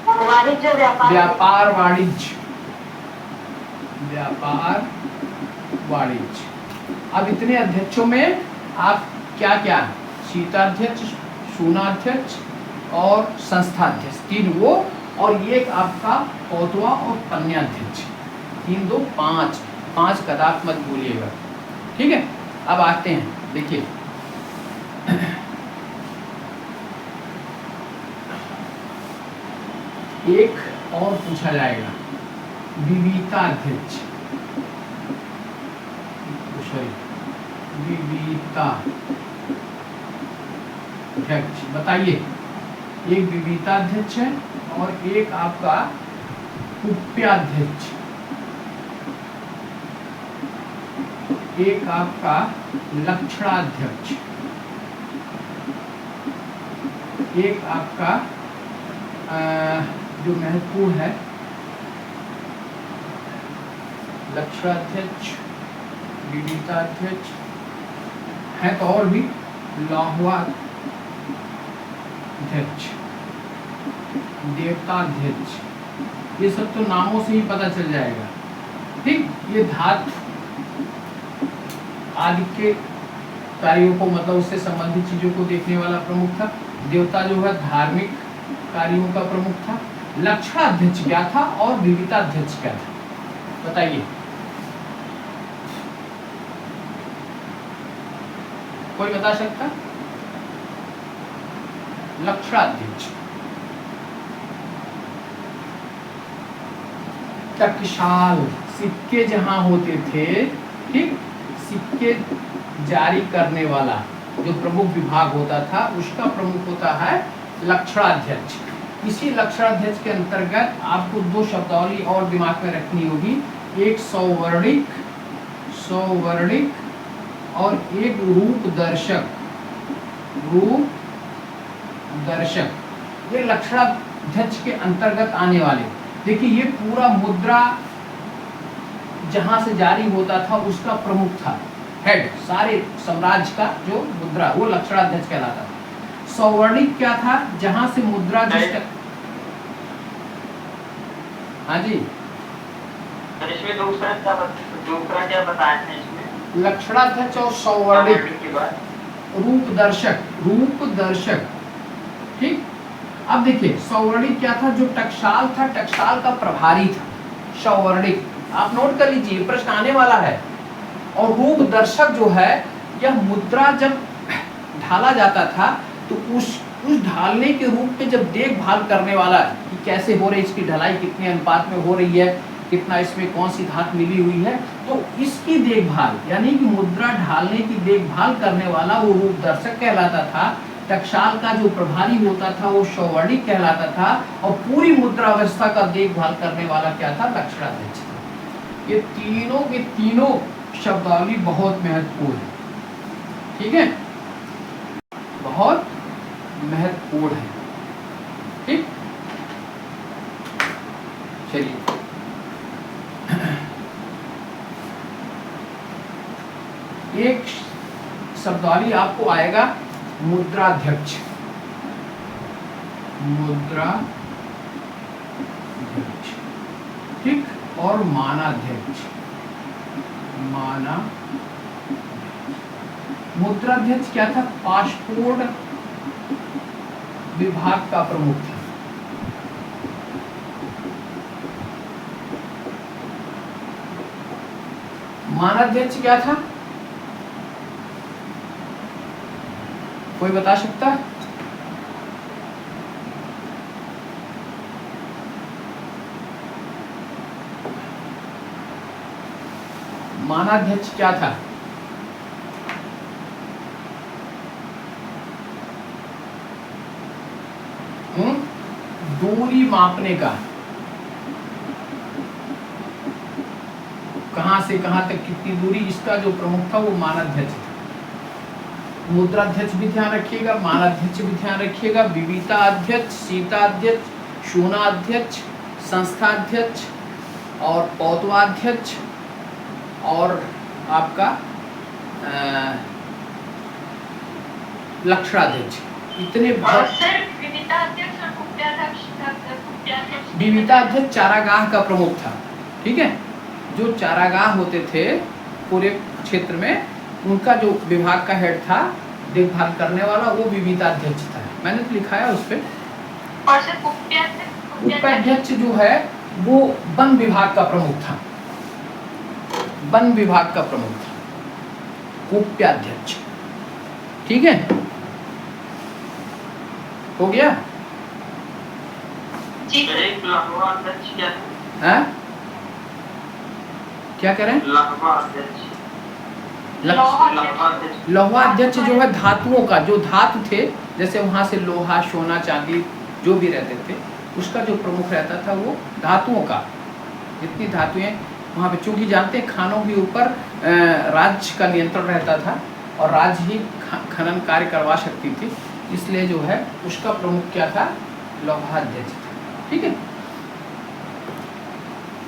वाणिज्य व्यापार व्यापार वाणिज्य, व्यापार वाणिज्य। अब इतने अध्यक्षों में आप क्या क्या? शीताध्यक्ष, शून्याध्यक्ष और संस्थाध्यक्ष, 3 वो, और ये आपका कौतुआ और पन्याध्यक्ष, 3 2 5 5 कदाप मत भूलिएगा, ठीक है। अब आते हैं, देखिए एक और पूछा जाएगा, विविताध्यक्ष, विविता अध्यक्ष। बताइए, एक विविताध्यक्ष है और एक आपका उपाध्यक्ष, एक आपका लक्षणाध्यक्ष, एक आपका जो महत्वपूर्ण है लक्षणाध्यक्ष, विविताध्यक्ष है तो और भी लौहवाध्यक्ष, देवताध्यक्ष, ये सब तो नामों से ही पता चल जाएगा, ठीक। ये धातु आदि के कार्यों को, मतलब उससे संबंधित चीजों को देखने वाला प्रमुख था। देवता जो है धार्मिक कार्यों का प्रमुख था। लक्षणाध्यक्ष क्या था और विविताध्यक्ष क्या था? बताइए, कोई बता सकता? लक्षणाध्यक्ष टकसाल, सिक्के जहां होते थे, ठीक, सिक्के जारी करने वाला जो प्रमुख विभाग होता था, उसका प्रमुख होता है लक्षणाध्यक्ष। इसी लक्षणाध्यक्ष के अंतर्गत आपको 2 शब्दावली और दिमाग में रखनी होगी, एक सौवर्णिक, सौवर्णिक और एक रूप दर्शक, रूप दर्शक। ये लक्षणाध्यक्ष के अंतर्गत आने वाले। देखिए ये पूरा मुद्रा जहां से जारी होता था उसका प्रमुख था, हेड, सारे साम्राज्य का जो मुद्रा, वो लक्षणाध्यक्ष कहलाता था। सौवर्णिक क्या था? जहां से मुद्रा जिस, हाँ जी, इसमें दूसरा क्या बताया था इसमें? लक्षणाध्यक्ष और सौवर्णिक के बाद रूप दर्शक, रूप दर्शक, ठीक। अब देखिए सौवर्णिक क्या था? जो टकसाल था, टकसाल का प्रभारी था सौवर्णिक, आप नोट कर लीजिए, प्रश्न आने वाला है। और रूप दर्शक जो है, यह मुद्रा जब ढाला जाता था तो उस ढालने के रूप में जब देखभाल करने वाला कि कैसे हो रही, इसकी ढलाई कितने अनुपात में हो रही है, कितना इसमें कौन सी धातु मिली हुई है, तो इसकी देखभाल यानी कि मुद्रा ढालने की देखभाल करने वाला वो रूप दर्शक कहलाता था। टकसाल का जो प्रभारी होता था वो सौवर्णिक कहलाता था, और पूरी मुद्रा अवस्था का देखभाल करने वाला क्या था? लक्षणाध्यक्ष था। ये तीनों के तीनों शब्दावली बहुत महत्वपूर्ण है, ठीक है, बहुत महत्वपूर्ण है, ठीक। चलिए एक शब्दावली आपको आएगा, मुद्राध्यक्ष, मुद्राध्यक्ष, ठीक, और मानाध्यक्ष, माना। मुद्राध्यक्ष क्या था? पासपोर्ट विभाग का प्रमुख था। मानाध्यक्ष क्या था? कोई बता सकता है? मानाध्यक्ष क्या था? दूरी मापने का, कहां से कहां तक कितनी दूरी, इसका जो प्रमुख था वो मानाध्यक्ष था। मुद्राध्यक्ष भी ध्यान रखिएगा, मानाध्यक्ष भी ध्यान रखिएगा, विविता अध्यक्ष, शीताध्यक्ष, शूनाध्यक्ष, संस्थाध्यक्ष और पौत्वाध्यक्ष और आपका लक्षणाध्यक्ष, इतने और बहुत। सर विविधाध्यक्ष और कुप्याध्यक्ष विविताध्यक्ष चारागाह का प्रमुख था, ठीक है। जो चारागाह होते थे पूरे क्षेत्र में, उनका जो विभाग का हेड था देखभाल करने वाला, वो विविताध्यक्ष था। मैंने तो लिखा है उस पर। और सर कुप्याध्यक्ष जो है वो वन विभाग का प्रमुख था, वन विभाग का प्रमुख था कुप्याध्यक्ष, ठीक है। हो गया? जी सर। एक लहवा अध्यक्ष क्या है? हैं? क्या करें? लहवा अध्यक्ष। लोहा अध्यक्ष जो है धातुओं का, जो धातु थे, जैसे वहाँ से लोहा, सोना, चांदी जो भी रहते थे, उसका जो प्रमुख रहता था वो धातुओं का, जितनी धातुएं वहाँ पे, चूँकि जानते हैं खानों के ऊपर राज्य का नियंत्रण रहता था और राज्य ही खनन कार्य करवा सकती थी, इसलिए जो है उसका प्रमुख क्या था? लोहाध्यक्ष था, ठीक है।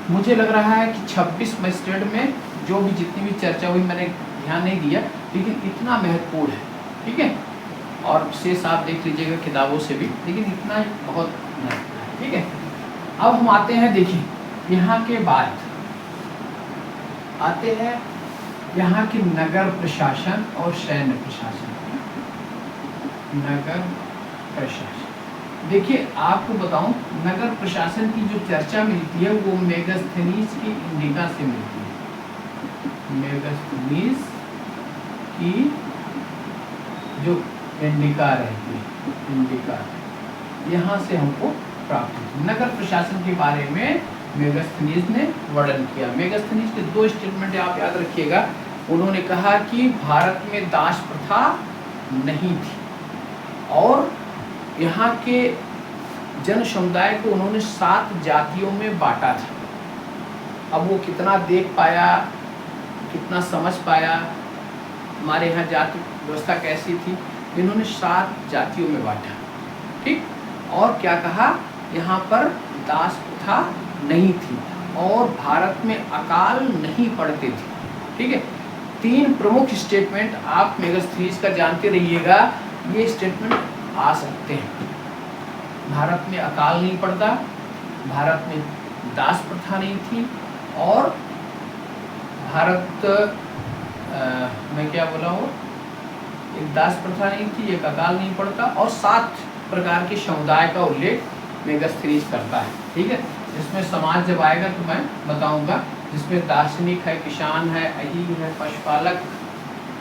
मुझे लग रहा है कि 26 मजिस्ट्रेट में जो भी जितनी भी चर्चा हुई मैंने ध्यान नहीं दिया, लेकिन इतना महत्वपूर्ण है, ठीक है। और शेष आप देख लीजिएगा किताबों से भी, लेकिन इतना बहुत महत्वपूर्ण है, ठीक है। अब हम आते हैं, देखिए यहाँ के बाद आते हैं यहाँ की नगर प्रशासन और सैन्य प्रशासन। नगर प्रशासन, देखिए आपको बताऊं, नगर प्रशासन की जो चर्चा मिलती है वो मेगास्थनीज की इंडिका से मिलती है। मेगास्थनीज की जो इंडिका रहती है, इंडिका यहाँ से हमको प्राप्त होती है। नगर प्रशासन के बारे में मेगास्थनीज ने वर्णन किया। मेगास्थनीज के 2 स्टेटमेंट आप याद रखिएगा। उन्होंने कहा कि भारत में दास प्रथा नहीं थी और यहाँ के जन समुदाय को उन्होंने 7 जातियों में बांटा था। अब वो कितना देख पाया, कितना समझ पाया, हमारे यहाँ जाति व्यवस्था कैसी थी, इन्होंने 7 जातियों में बांटा, ठीक। और क्या कहा, यहाँ पर दास प्रथा नहीं थी और भारत में अकाल नहीं पड़ते थे, ठीक है। 3 प्रमुख स्टेटमेंट आप मेगास्थनीज का जानते रहिएगा, ये स्टेटमेंट आ सकते हैं। भारत में अकाल नहीं पड़ता, भारत में दास प्रथा नहीं थी और भारत मैं क्या बोला हूँ, एक दास प्रथा नहीं थी, एक अकाल नहीं पड़ता और 7 प्रकार के समुदाय का उल्लेख मेगास्थनीज करता है, ठीक है। इसमें समाज जब आएगा तो मैं बताऊंगा, जिसमें दार्शनिक है, किसान है, अहीर है, पशुपालक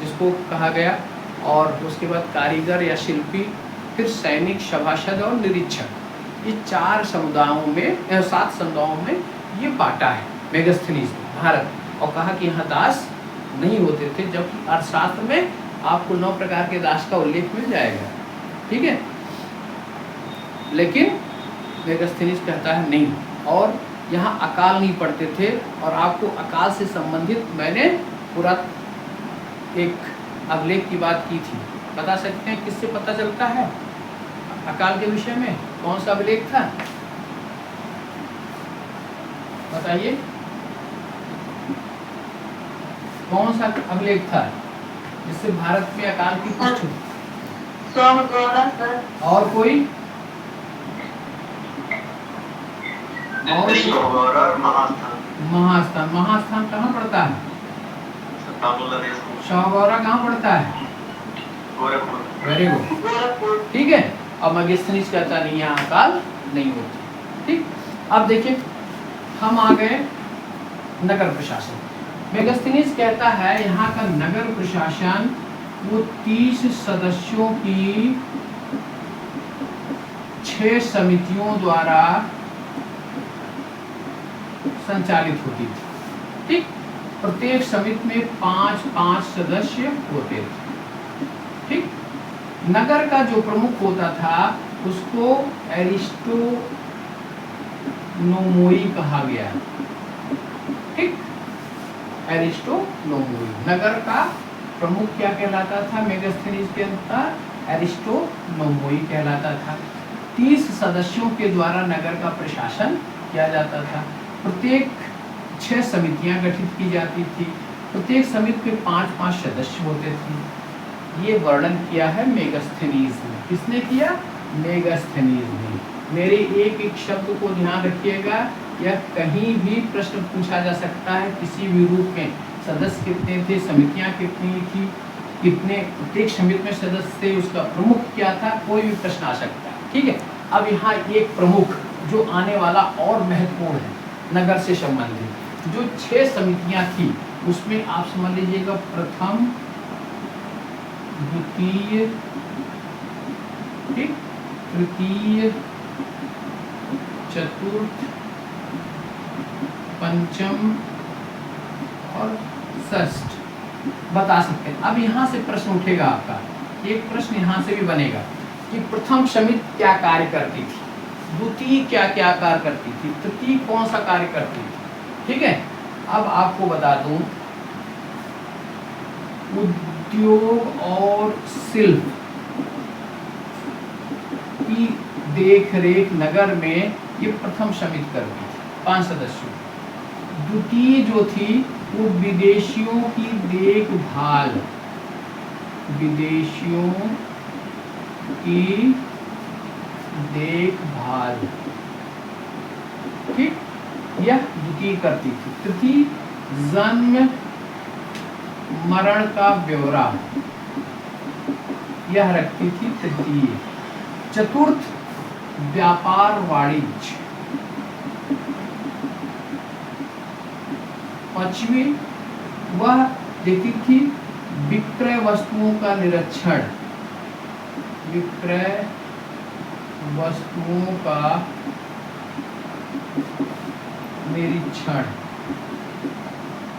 जिसको कहा गया, और उसके बाद कारीगर या शिल्पी, फिर सैनिक, सभासद और निरीक्षक। ये 4 समुदायों में 7 समुदायों में ये बांटा है मेगास्थनीज भारत, और कहा कि यहाँ दास नहीं होते थे, जबकि अर्थशास्त्र में आपको 9 प्रकार के दास का उल्लेख मिल जाएगा, ठीक है। लेकिन मेगास्थनीज कहता है नहीं, और यहाँ अकाल नहीं पड़ते थे। और आपको अकाल से संबंधित मैंने पूरा एक अभिलेख की बात की थी, बता सकते हैं किससे पता चलता है अकाल के विषय में? कौन सा अभिलेख था बताइए, कौन सा अभिलेख था जिससे भारत में अकाल की पुष्टि? सोमगौड़ा सर। और कोई? और महास्थान। महास्थान कहाँ पड़ता है? शाहगौरा कहाँ पड़ता है? वेरी गुड, ठीक है। अब मेगास्थनीज कहता नहीं, यहाँ अकाल नहीं होती, ठीक। अब देखिए हम आ गए नगर प्रशासन। मेगास्थनीज कहता है यहाँ का नगर प्रशासन वो 30 सदस्यों की 6 समितियों द्वारा संचालित होती थी, ठीक। प्रत्येक समिति में 5-5 सदस्य होते थे, ठीक। नगर का जो प्रमुख होता था उसको एरिस्टोनोमोई कहा गया, ठीक। एरिस्टोनोमोई नगर का प्रमुख क्या कहलाता था मेगास्थनीज के अंदर? एरिस्टोनोमोई कहलाता था। 30 सदस्यों के द्वारा नगर का प्रशासन किया जाता था। प्रत्येक 6 समितियां गठित की जाती थी। प्रत्येक समिति में 5-5 सदस्य होते थे। ये वर्णन किया है मेगास्थनीज ने। किसने किया? मेगास्थनीज ने। मेरे एक एक शब्द को ध्यान रखिएगा, यह कहीं भी प्रश्न पूछा जा सकता है किसी भी रूप में। सदस्य कितने थे, समितियां कितनी थी, कितने प्रत्येक समिति में सदस्य थे, उसका प्रमुख क्या था, कोई भी प्रश्न आ सकता है। ठीक है। अब यहाँ एक प्रमुख जो आने वाला और महत्वपूर्ण है नगर से संबंधित, जो 6 समितियां थी उसमें आप समझ लीजिएगा प्रथम, द्वितीय, ठीक, तृतीय, चतुर्थ, पंचम और षष्ठ बता सकते हैं। अब यहाँ से प्रश्न उठेगा आपका, एक प्रश्न यहाँ से भी बनेगा कि प्रथम समिति क्या कार्य करती थी, द्वितीय क्या क्या कार्य करती थी, तृतीय कौन सा कार्य करती थी। ठीक है। अब आपको बता दूं, उद्योग और शिल्प की देखरेख नगर में ये प्रथम समिति करती थी, 5 सदस्यों। द्वितीय जो थी वो विदेशियों की देखभाल, विदेशियों की देखभाल, ठीक, यह द्वितीय करती थी। तृतीय जन्म मरण का ब्यौरा, यह रखती थी तृतीय। चतुर्थ व्यापार वाणिज्य। पांचवी वह देखती थी विक्रय वस्तुओं का निरीक्षण, विक्रय वस्तुओं का निरीक्षण।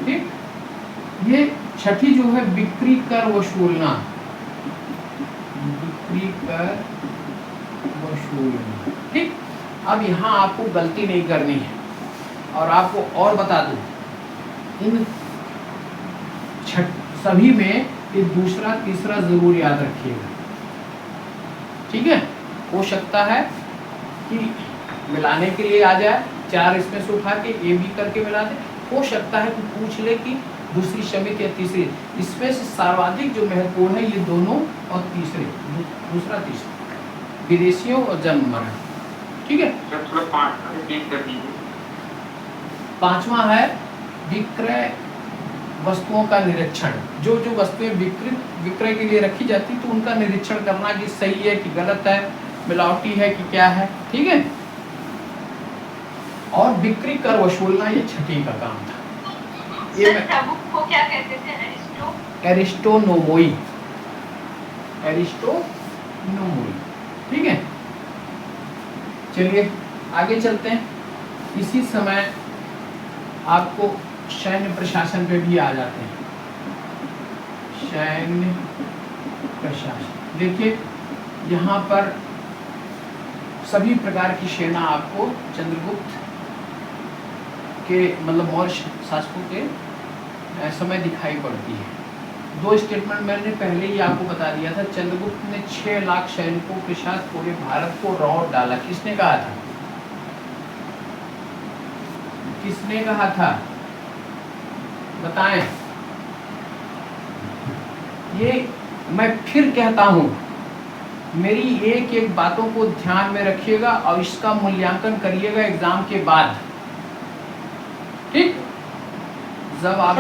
ठीक। ये छठी जो है बिक्री कर वसूलना, बिक्री कर वसूलना। ठीक। अब यहाँ आपको गलती नहीं करनी है और आपको और बता दूं, इन सभी में ये दूसरा तीसरा जरूर याद रखिएगा। ठीक है। हो सकता है कि मिलाने के लिए आ जाए, 4 इसमें से उठा के ए बी करके मिला दे। हो सकता है कि पूछ ले कि दूसरी समिति या तीसरी, इसमें से सर्वाधिक जो महत्वपूर्ण है ये दोनों और तीसरे, दूसरा तीसरा, विदेशियों और जन्म मरण। ठीक है। पांचवा है विक्रय वस्तुओं का निरीक्षण। जो जो वस्तुएं विक्रय के लिए रखी जाती तो उनका निरीक्षण करना कि सही है कि गलत है, मिलावटी है कि क्या है। ठीक है। और बिक्री कर वसूलना ये छठी का काम था। ये प्रमुख को क्या कहते थे? एरिस्टोनोमोई, एरिस्टोनोमोई। ठीक है। चलिए आगे चलते हैं। इसी समय आपको सैन्य प्रशासन पे भी आ जाते हैं। सैन्य प्रशासन देखिए, यहाँ पर सभी प्रकार की सेना आपको चंद्रगुप्त के मतलब मौर्य शासकों के समय दिखाई पड़ती है। 2 स्टेटमेंट मैंने पहले ही आपको बता दिया था। चंद्रगुप्त ने 6 लाख सैनिकों के साथ पूरे भारत को रौंद डाला। किसने कहा था? किसने कहा था बताएं। ये मैं फिर कहता हूं, मेरी एक एक बातों को ध्यान में रखिएगा और इसका मूल्यांकन करिएगा एग्जाम के बाद। ठीक। जब आप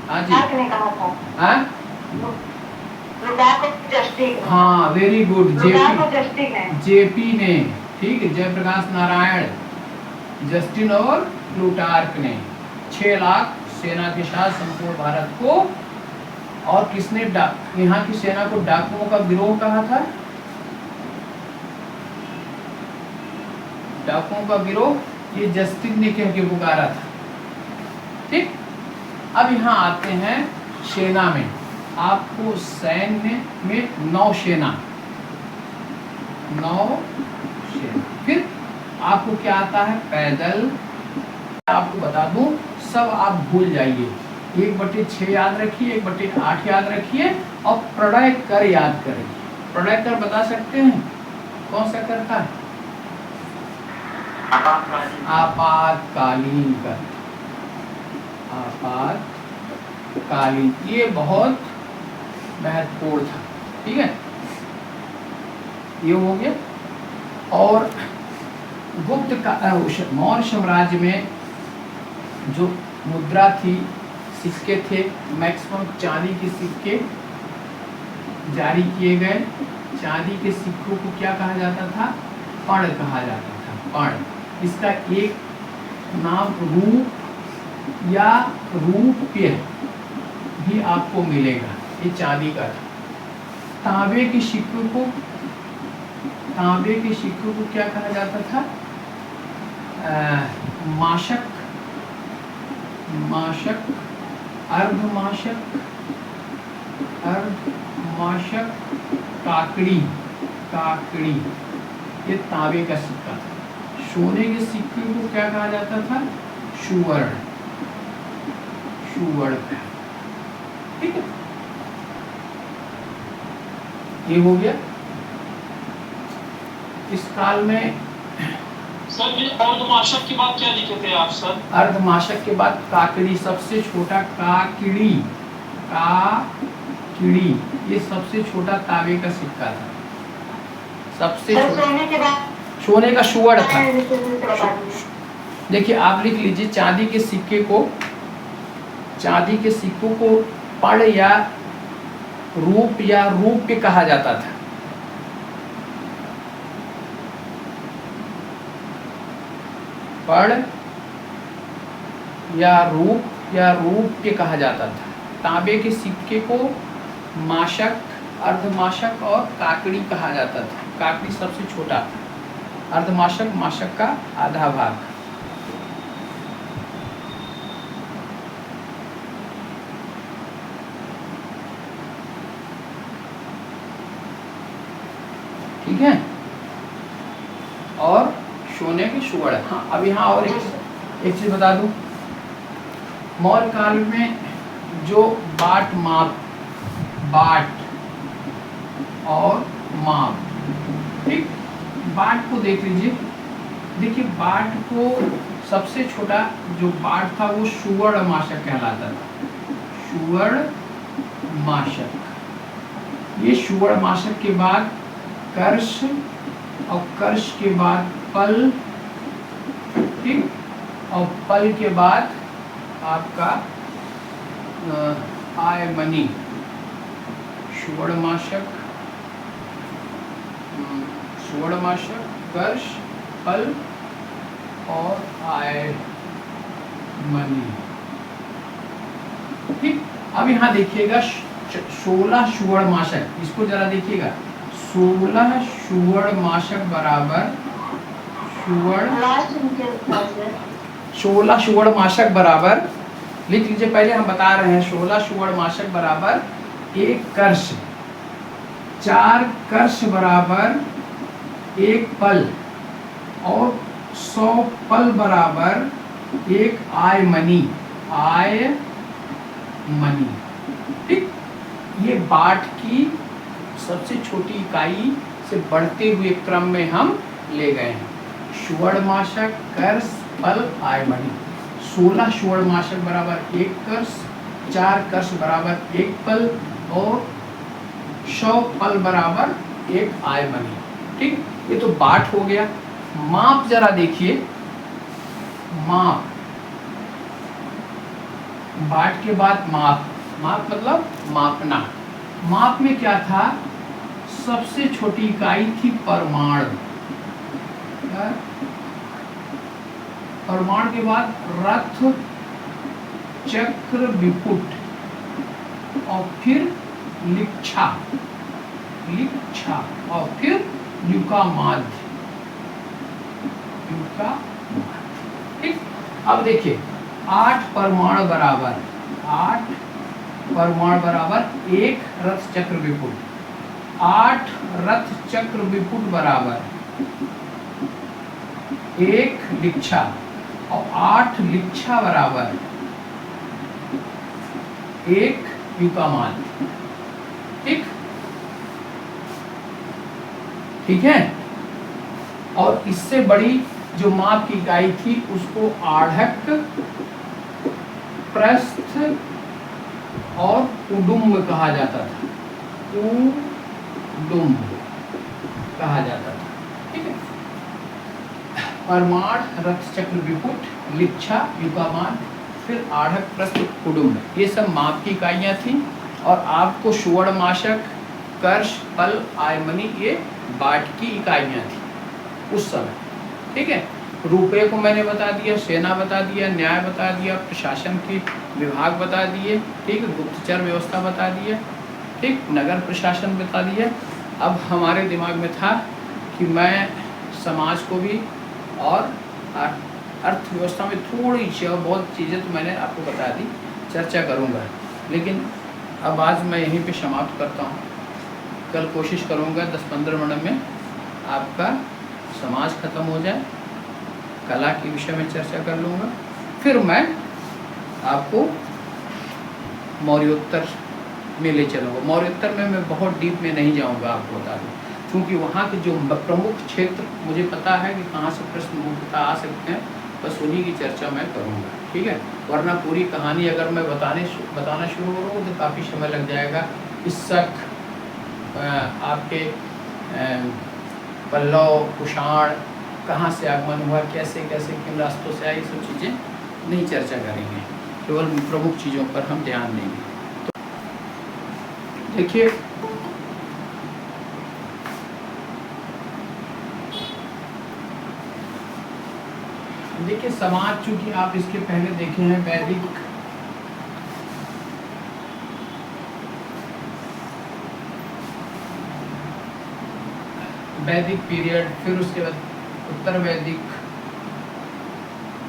हाँ जी हाँ हाँ वेरी गुड, जेपी ने, ठीक है, जयप्रकाश नारायण, जस्टिन और प्लूटार्क ने 6 लाख सेना के साथ संपूर्ण भारत को, और किसने यहाँ की सेना को डाकुओं का गिरोह कहा था? डाकुओं का गिरोह ये जस्टिन ने कह के पुकारा था। ठीक। अब यहाँ आते हैं सेना में। आपको सैन्य में नौसेना, फिर आपको क्या आता है? पैदल। आपको बता दूं, सब आप भूल जाइए, 1/6 याद रखिए, 1/8 याद रखिए और प्रणय कर याद करिए। प्रणय कर बता सकते हैं कौन सा कर था? आपातकालीन कर। आपातकालीन, ये बहुत महत्वपूर्ण था। ठीक है, ये हो गया। और गुप्त का मौर्य साम्राज्य में जो मुद्रा थी, सिक्के थे, मैक्सिमम चांदी के सिक्के जारी किए गए। चांदी के सिक्कों को क्या कहा जाता था? पण कहा जाता था, पण। इसका एक नाम रूप या रूप्य भी आपको मिलेगा, ये चांदी का था। तांबे के सिक्कों को क्या कहा जाता था? माशक, अर्धमाशक, काकड़ी, ये तांबे का सिक्का था। सोने के सिक्के को क्या कहा जाता था? सुवर्ण। ठीक है, ये हो गया। इस काल में सर ये अर्धमाशक के बाद क्या लिखे थे आप सर? अर्धमाशक के बाद काकड़ी, सबसे छोटा काकड़ी, ये सबसे छोटा तांबे का सिक्का था। सबसे छोटा सोने का सुवर्ण था। देखिए आप लिख लीजिए, चांदी के सिक्कों को पण या रूप्य कहा जाता था। पण या रूप्य कहा जाता था। तांबे के सिक्के को माशक, अर्धमाशक और काकड़ी कहा जाता था। काकड़ी सबसे छोटा था, अर्धमाशक माशक का आधा भाग। ठीक है, और सोने के सुवर्ण। हाँ, अब यहाँ और एक चीज बता दूं, मौर्य काल में जो बाट और माप, ठीक, बाट को देख लीजिए। देखिए बाट को सबसे छोटा जो बाट था वो सुवर्ण माशक कहलाता था। सुवर्ण माशक, ये सुवर्ण माशक के बाद कर्ष, और कर्ष के बाद पल, ठीक, और पल के बाद आपका आयमनी। सुवर्णमाशक, कर्ष, पल और आयमनी। ठीक, अब यहाँ देखिएगा 16 सुवर्णमाशक, इसको जरा देखिएगा। 16 सुवर्णमाशक बराबर 16 सुवर्णमाशक बराबर, लिख लीजिए, पहले हम बता रहे हैं। 16 सुवर्णमाशक बराबर 1 कर्ष, 4 कर्ष बराबर 1 पल, और 100 पल बराबर 1 आयमनी। ठीक, ये बाट की सबसे छोटी इकाई से बढ़ते हुए क्रम में हम ले गए हैं। सुवर्णमाशक, कर्ष, पल, आयमनी। 16 सुवर्णमाशक बराबर 1 कर्ष, 4 कर्ष बराबर 1 पल, और 100 पल बराबर 1 आयमनी। ठीक, ये तो बाट हो गया। माप जरा देखिए, माप, बाट के बाद माप मतलब मापना। माप में क्या था? सबसे छोटी इकाई थी परमाणु। परमाणु के बाद रथ, चक्र, विपुट, और फिर लिच्छा, और फिर युका माध्य। ठीक, अब देखिए 8 परमाणु बराबर 1 रथ चक्र विपुट। 8 रथ चक्र विपुट बराबर 1 लिच्छा, और 8 लिच्छा बराबर एक युकामान। ठीक है। और इससे बड़ी जो माप की इकाई थी उसको आढ़क, प्रस्थ और उडुम्ब कहा जाता था। उडुम्ब कहा जाता था। ठीक है। परमाण, रथ चक्र, विपुट, लिच्छा, युकामान, फिर आढ़क, प्रस्थ, उडुम्ब, ये सब माप की इकाइयाँ थी। और आपको सुवर्णमाशक, कर्ष, पल, आयमनी ये बाट की इकाइयाँ थी उस समय। ठीक है। रुपये को मैंने बता दिया, सेना बता दिया, न्याय बता दिया, प्रशासन के विभाग बता दिए। ठीक है। गुप्तचर व्यवस्था बता दिया। ठीक। नगर प्रशासन बता दिया। अब हमारे दिमाग में था कि मैं समाज को भी और अर्थव्यवस्था में थोड़ी सी और बहुत चीज़ें तो मैंने आपको बता दी, चर्चा करूँगा। लेकिन अब आज मैं यहीं पे समाप्त करता हूँ। कल कोशिश करूँगा 10-15 मिनट में आपका समाज खत्म हो जाए, कला के विषय में चर्चा कर लूँगा। फिर मैं आपको मौर्योत्तर में ले चलूँगा। मौर्योत्तर में मैं बहुत डीप में नहीं जाऊँगा, आपको बता दूँ, क्योंकि वहाँ के जो प्रमुख क्षेत्र मुझे पता है कि कहाँ से प्रश्न मुख्यतः आ सकते हैं, बस उन्हीं की चर्चा मैं करूँगा। ठीक है। वरना पूरी कहानी अगर मैं बताना शुरू करूँ तो काफ़ी समय लग जाएगा। इस तक आपके पल्लव, कुषाण कहाँ से आगमन हुआ, कैसे कैसे किन रास्तों से आई, सब चीज़ें नहीं चर्चा करेंगे, केवल प्रमुख चीज़ों पर हम ध्यान देंगे। तो देखिए, समाज, चूंकि आप इसके पहले देखे हैं वैदिक पीरियड, फिर उसके बाद उत्तर वैदिक,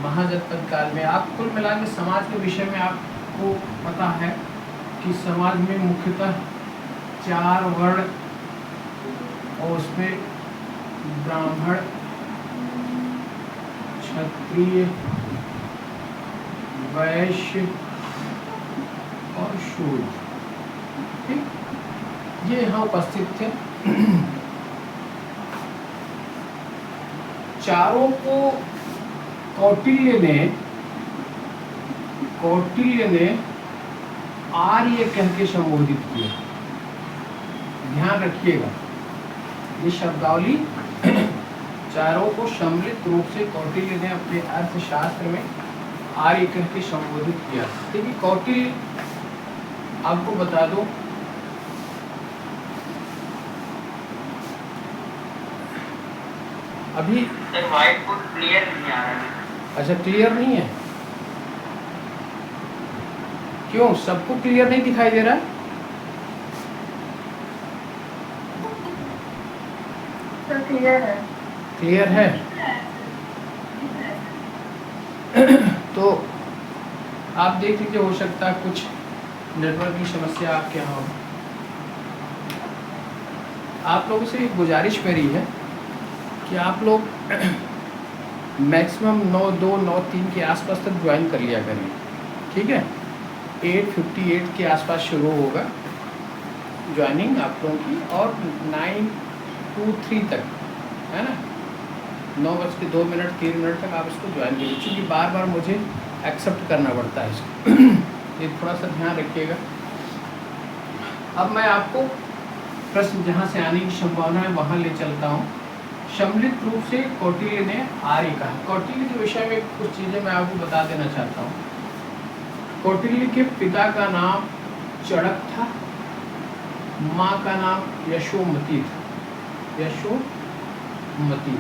महाजनपद काल में, आप कुल मिला के समाज के विषय में आपको पता है कि समाज में मुख्यतः 4 वर्ण और उसमें ब्राह्मण, क्षत्रिय, वैश्य और शूद्र, ठीक, ये यहाँ उपस्थित थे। चारों को कौटिल्य ने आर्य कह के संबोधित किया। ध्यान रखिएगा, ये शब्दावली चारों को सम्मिलित रूप से कौटिल्य ने अपने अर्थशास्त्र में आर्य कह के संबोधित किया। देखिए, कौटिल्य आपको बता दो, अभी व्हाइट बोर्ड क्लियर नहीं आ रहा है। अच्छा, क्लियर नहीं है? क्यों, सबको क्लियर नहीं दिखाई दे रहा है? तो क्लियर है। क्लियर है। तो आप देख लीजिए, हो सकता है कुछ नेटवर्क की समस्या आपके यहाँ हो। आप लोगों से एक गुजारिश मेरी है कि आप लोग मैक्सिमम 9:02, 9:03 के आसपास तक ज्वाइन कर लिया करें। ठीक है। 8:58 के आसपास शुरू होगा ज्वाइनिंग आप लोगों की, और 9:23 तक, है ना, 9:02 तक आप इसको ज्वाइन कीजिए, क्योंकि बार बार मुझे एक्सेप्ट करना पड़ता है इसको। ये थोड़ा सा ध्यान रखिएगा। अब मैं आपको प्रश्न जहाँ से आने की संभावना है वहाँ ले चलता हूँ। सम्मिलित रूप से कौटिल्य ने आर्य कहा। कौटिल्य के विषय में कुछ चीज़ें मैं आपको बता देना चाहता हूँ। कौटिल्य के पिता का नाम चड़क था, माँ का नाम यशोमती था। यशोमती।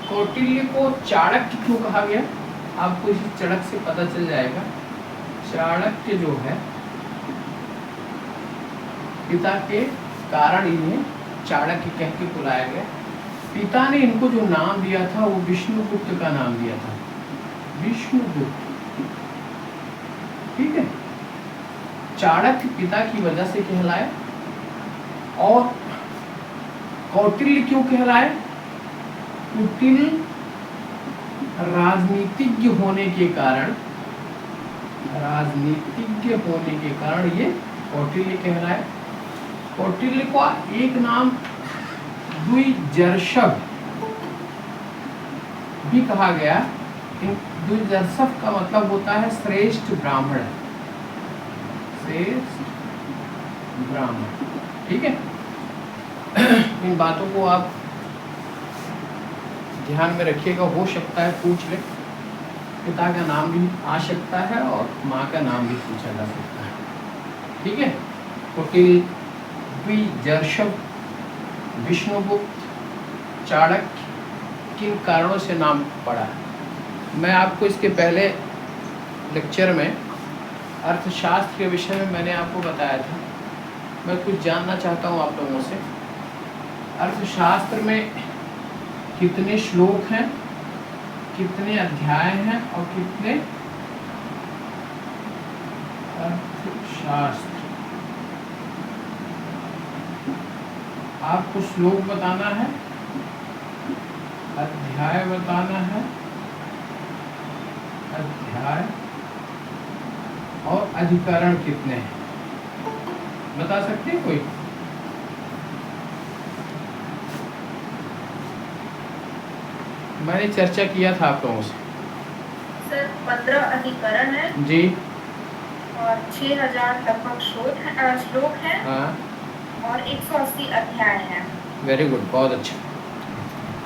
कौटिल्य को चाणक्य क्यों कहा गया, आपको इसी चड़क से पता चल जाएगा। चाणक्य जो है, पिता के कारण इन्हें चाणक्य कह के बुलाया गया। पिता ने इनको जो नाम दिया था वो विष्णुगुप्त का नाम दिया था, विष्णुगुप्त। ठीक है। चाणक्य पिता की वजह से कहलाए, और कौटिल्य क्यों कहलाए? कुटिल राजनीतिज्ञ होने के कारण ये कौटिल्य कहलाए। कौटिल्य का एक नाम द्विजर्षभ भी कहा गया। द्विजर्षभ का मतलब होता है श्रेष्ठ ब्राह्मण, ठीक है। इन बातों को आप ध्यान में रखिएगा, हो सकता है पूछ ले। पिता का नाम भी आ सकता है और माँ का नाम भी पूछा जा सकता है, ठीक है। कौटिल्य, द्विजर्षभ, विष्णुगुप्त, चाणक्य किन कारणों से नाम पड़ा है। मैं आपको इसके पहले लेक्चर में अर्थशास्त्र के विषय में मैंने आपको बताया था। मैं कुछ जानना चाहता हूँ आप लोगों से, अर्थशास्त्र में कितने श्लोक हैं, कितने अध्याय हैं और कितने अर्थशास्त्र। आपको श्लोक बताना है, अध्याय बताना है, अध्याय और अधिकरण कितने हैं बता सकते हैं कोई? मैंने चर्चा किया था आप लोगों से। सर 15 अधिकरण है जी और 6000 लगभग श्लोक है हाँ, और 180 अध्याय है। वेरी गुड, बहुत अच्छा।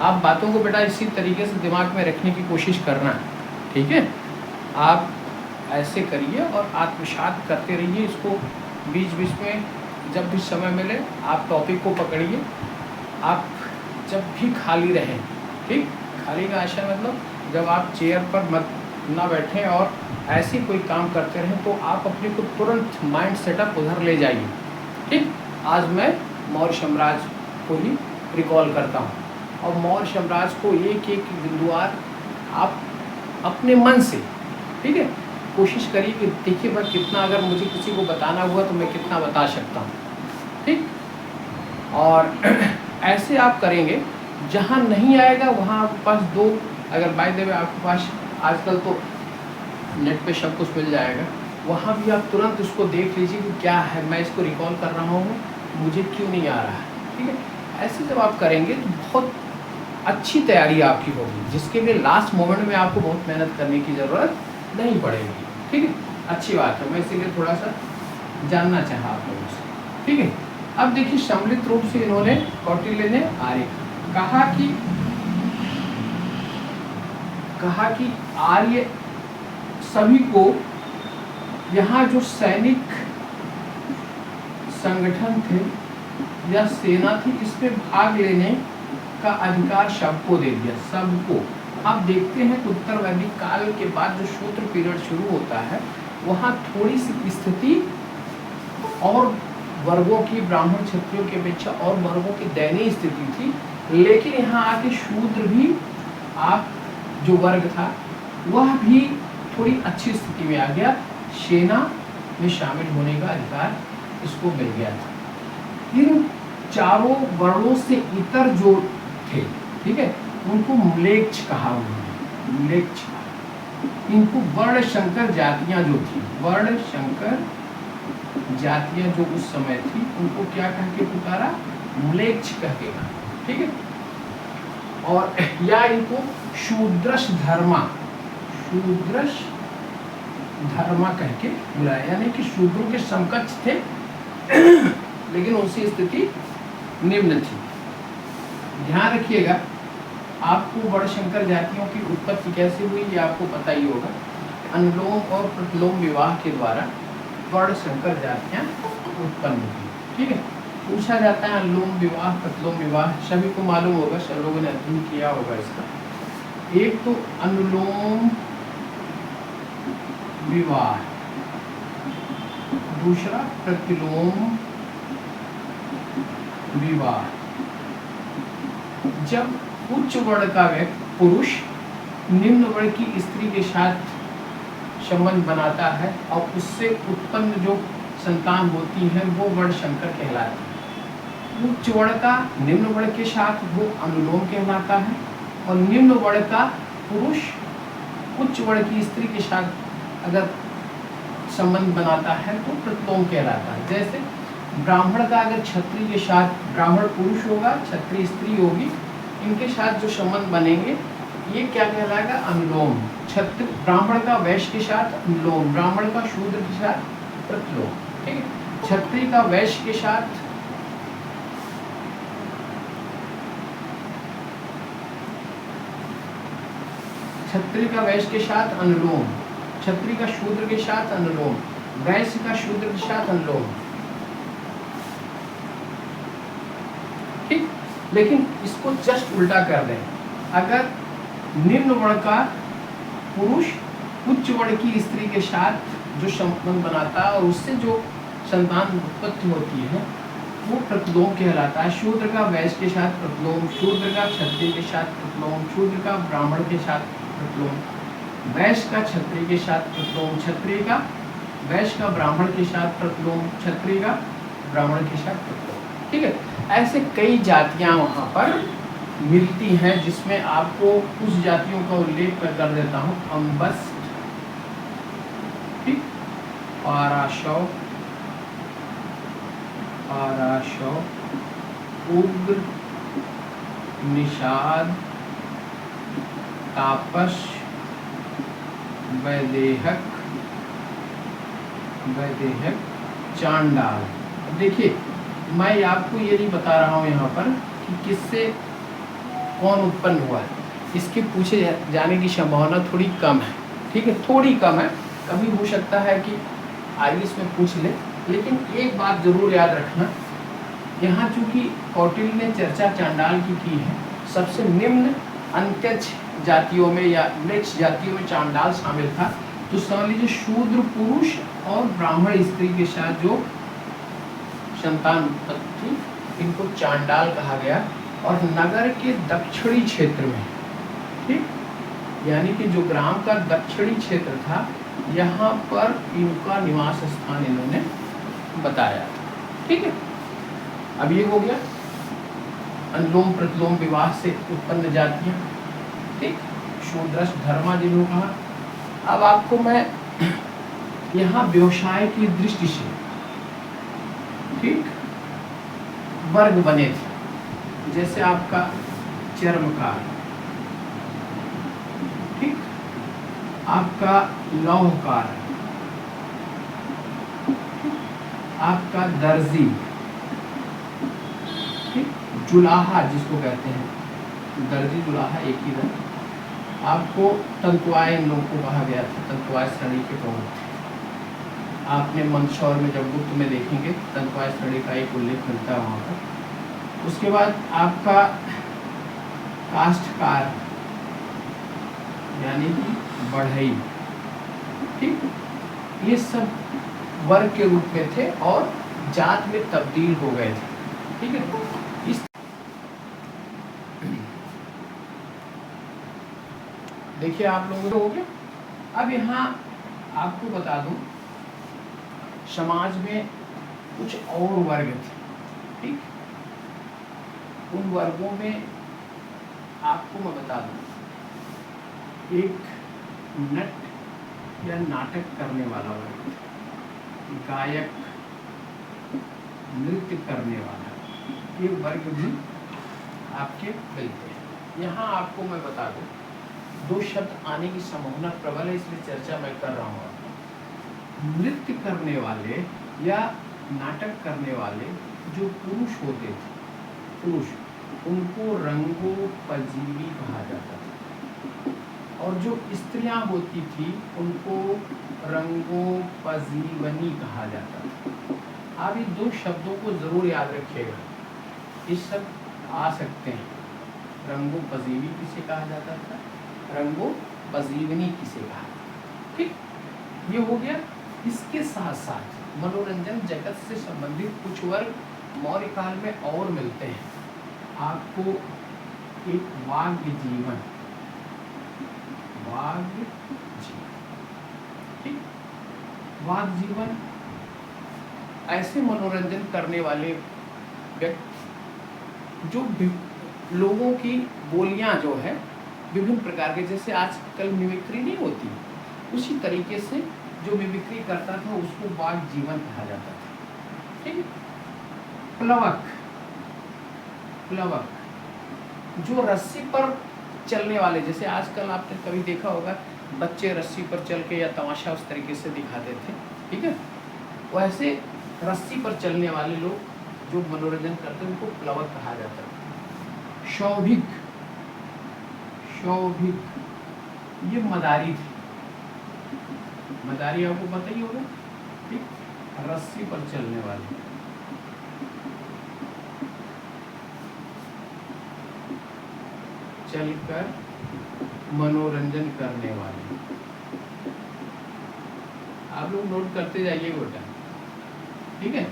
आप बातों को बेटा इसी तरीके से दिमाग में रखने की कोशिश करना है, ठीक है। आप ऐसे करिए और आत्मसात करते रहिए इसको। बीच बीच में जब भी समय मिले आप टॉपिक को पकड़िए। आप जब भी खाली रहें, ठीक, खाली का आशय मतलब जब आप चेयर पर मत ना बैठें और ऐसे कोई काम करते रहें तो आप अपने को तुरंत माइंड सेटअप उधर ले जाइए, ठीक। आज मैं मौर्य साम्राज्य को ही रिकॉल करता हूँ और मौर्य साम्राज्य को एक एक बिंदुवार आप अपने मन से, ठीक है, कोशिश करिए कि देखिए भाई कितना, अगर मुझे किसी को बताना हुआ तो मैं कितना बता सकता हूँ, ठीक। और ऐसे आप करेंगे, जहाँ नहीं आएगा वहाँ आपके पास दो, अगर बाय द वे आपके पास आजकल तो नेट पे सब कुछ मिल जाएगा, वहाँ भी आप तुरंत उसको देख लीजिए कि क्या है, मैं इसको रिकॉल कर रहा हूँ, मुझे क्यों नहीं आ रहा है, ठीक है। ऐसे जब आप करेंगे तो बहुत अच्छी तैयारी आपकी होगी, जिसके लिए लास्ट मोमेंट में आपको बहुत मेहनत करने की ज़रूरत नहीं पड़ेगी, ठीक है। अच्छी बात है, मैं इसीलिए थोड़ा सा जानना चाहा आप लोगों से, ठीक है। अब देखिए सम्मिलित रूप से इन्होंने, कौटिल्य ने आर्य कहा कि आर्य सभी को यहाँ जो सैनिक संगठन थे या सेना थी इसमें भाग लेने का अधिकार सबको दे दिया, सबको। आप देखते हैं कि उत्तर वैदिक काल के बाद जो शूद्र पीरियड शुरू होता है वहाँ थोड़ी सी स्थिति और वर्गों की, ब्राह्मण क्षत्रियों की अपेक्षा और वर्गों की दयनीय स्थिति थी, लेकिन यहाँ आके शूद्र भी, आप जो वर्ग था वह भी थोड़ी अच्छी स्थिति में आ गया, सेना में शामिल होने का अधिकार इसको मिल गया था। इन चारों वर्णों से इतर जो थे, ठीक है, उनको म्लेच्छ कहा उन्होंने, म्लेच्छ। इनको वर्ण शंकर जातियां जो थी, वर्ण शंकर जातियां जो उस समय थी, उनको क्या कह के पुकारा? म्लेच्छ कह के, ठीक है। और या इनको शूद्रश धर्मा कह के बुलाया, यानी कि शूद्रों के समकक्ष थे लेकिन उनकी स्थिति निम्न थी। ध्यान रखिएगा, आपको वर्णशंकर जातियों की उत्पत्ति कैसे हुई ये आपको पता ही होगा। अनुलोम और प्रतिलोम विवाह के द्वारा वर्णशंकर जातियां उत्पन्न हुई, ठीक है। पूछा जाता है अनुलोम विवाह, प्रतिलोम विवाह, सभी को मालूम होगा, सब लोगों ने अध्ययन किया होगा इसका। एक तो अनुलोम विवाह, दूसरा प्रतिलोम विवाह। जब उच्च वर्ण का व्यक्ति पुरुष निम्न वर्ण की स्त्री के साथ संबंध बनाता है और उससे उत्पन्न जो संतान होती है वो वर्णशंकर कहलाती है। उच्च वर्ण का निम्न वर्ण के साथ वो अनुलोम कहलाता है और निम्न वर्ण का पुरुष उच्च वर्ण की स्त्री के साथ अगर संबंध बनाता है तो प्रतिलोम कहलाता है। जैसे ब्राह्मण का अगर क्षत्रिय के साथ, ब्राह्मण पुरुष होगा, क्षत्रिय स्त्री होगी, इनके साथ जो संबंध बनेंगे ये क्या कहलाएगा? अनुलोम। क्षत्रिय ब्राह्मण का वैश्य के साथ अनुलोम, ब्राह्मण का शूद्र के साथ प्रतिलोम। ठीक है, क्षत्रिय का वैश्य के साथ क्षत्रिय का वैश्य के साथ अनुलोम, क्षत्रिय का शूद्र के साथ अनुलोम, वैश्य का शूद्र के साथ अनुलोम। ठीक, लेकिन इसको जस्ट उल्टा कर दें। अगर निम्न वर्ण का पुरुष उच्च वर्ण की स्त्री के साथ जो संबंध बनाता है और उससे जो संतान उत्पत्ति होती है वो प्रतिलोम कहलाता है। शूद्र का वैश्य के साथ प्रतिलोम, शूद्र का क्षत्रिय के साथ प्रतिलोम, शूद्र का ब्राह्मण के साथ प्रतिलोम, वैश्य का क्षत्रिय के साथ प्रतिलोम, क्षत्रिय का वैश्य का ब्राह्मण के साथ प्रतिलोम, क्षत्रिय का ब्राह्मण के साथ प्रतिलोम। ठीक है, ऐसे कई जातियां वहाँ पर मिलती हैं जिसमें आपको कुछ जातियों का उल्लेख मैं कर देता हूँ। अम्बस्ट, ठीक, पाराशौ, उग्र, निषाद, तापस, वैदेहक, चांडाल। देखिए मैं आपको ये नहीं बता रहा हूँ यहाँ पर कि किससे कौन उत्पन्न हुआ है, इसके पूछे जाने की संभावना थोड़ी कम है। ठीक है, थोड़ी कम है, कभी हो सकता है कि आईएएस में पूछ ले। लेकिन एक बात जरूर याद रखना, यहाँ चूंकि कौटिल्य ने चर्चा चांडाल की है, सबसे निम्न अंत्यज जातियों में या म्लेच्छ जातियों में चांडाल शामिल था। तो समझ लीजिए शूद्र पुरुष और ब्राह्मण स्त्री के साथ जो संतान उत्पत्ति थी इनको चांडाल कहा गया। और नगर के दक्षिणी क्षेत्र में, ठीक, यानी कि जो ग्राम का दक्षिणी क्षेत्र था यहाँ पर इनका निवास स्थान इन्होंने बताया। ठीक है, अब ये हो गया अनुलोम प्रतिलोम विवाह से उत्पन्न जातियां। ठीक, शूद्रश धर्मा जिन्होंने कहा। अब आपको मैं यहाँ व्यवसाय की दृष्टि से, ठीक, वर्ग बने थे। जैसे आपका चर्मकार, ठीक, आपका लौहकार, आपका दर्जी, ठीक, जुलाहा जिसको कहते हैं, दर्जी जुलाहा एक ही था। आपको तंतुआय इन लोगों को कहा गया था, तंतुआय श्रेणी के प्रमुख थे। आपने मंदसौर में जब गुप्त में देखेंगे तंतुआय श्रेणी का एक उल्लेख मिलता है वहाँ पर। उसके बाद आपका काष्ठकार यानी कि बढ़ई, ठीक, ये सब वर्ग के रूप में थे और जात में तब्दील हो गए थे। ठीक है, इस देखिए आप लोगों को हो गया। अब यहाँ आपको बता दूं, समाज में कुछ और वर्ग थे। ठीक, उन वर्गों में आपको मैं बता दूं, एक नट या नाटक करने वाला वर्ग, गायक, नृत्य करने वाला, ये वर्ग भी आपके मिलते हैं। यहाँ आपको मैं बता दूं, दो शब्द आने की संभावना प्रबल है, इसलिए चर्चा मैं कर रहा हूँ। नृत्य करने वाले या नाटक करने वाले जो पुरुष होते थे, पुरुष, उनको रंगोपजीवी कहा जाता था। और जो स्त्रियां होती थी उनको रंगोपजीवनी कहा जाता था। आप ये दो शब्दों को जरूर याद रखिएगा, ये शब्द आ सकते हैं। रंगोपजीवी किसे कहा जाता था, रंगोपजीवनी किसे कहा। ठीक, ये हो गया। इसके साथ साथ मनोरंजन जगत से संबंधित कुछ वर्ग मौर्य काल में और मिलते हैं। आपको एक वाग्य जीवन, वाग्य जीवन, ठीक, वाग्य जीवन ऐसे मनोरंजन करने वाले व्यक्ति जो लोगों की बोलियां जो है विभिन्न प्रकार के, जैसे आजकल मिमिक्री नहीं होती, उसी तरीके से जो मिमिक्री करता था उसको वाग जीवन कहा जाता था। ठीक है। प्लवक, प्लवक जो रस्सी पर चलने वाले, जैसे आजकल आपने कभी देखा होगा बच्चे रस्सी पर चल के या तमाशा उस तरीके से दिखाते थे, ठीक है, वैसे रस्सी पर चलने वाले लोग जो मनोरंजन करते हैं उनको प्लवक कहा जाता है। शौभिक, शौभिक ये मदारी थी, मदारी आपको पता ही होगा, ठीक, रस्सी पर चलने वाले। चलकर मनोरंजन करने वाले, आप लोग नोट करते जाइए बेटा, ठीक है।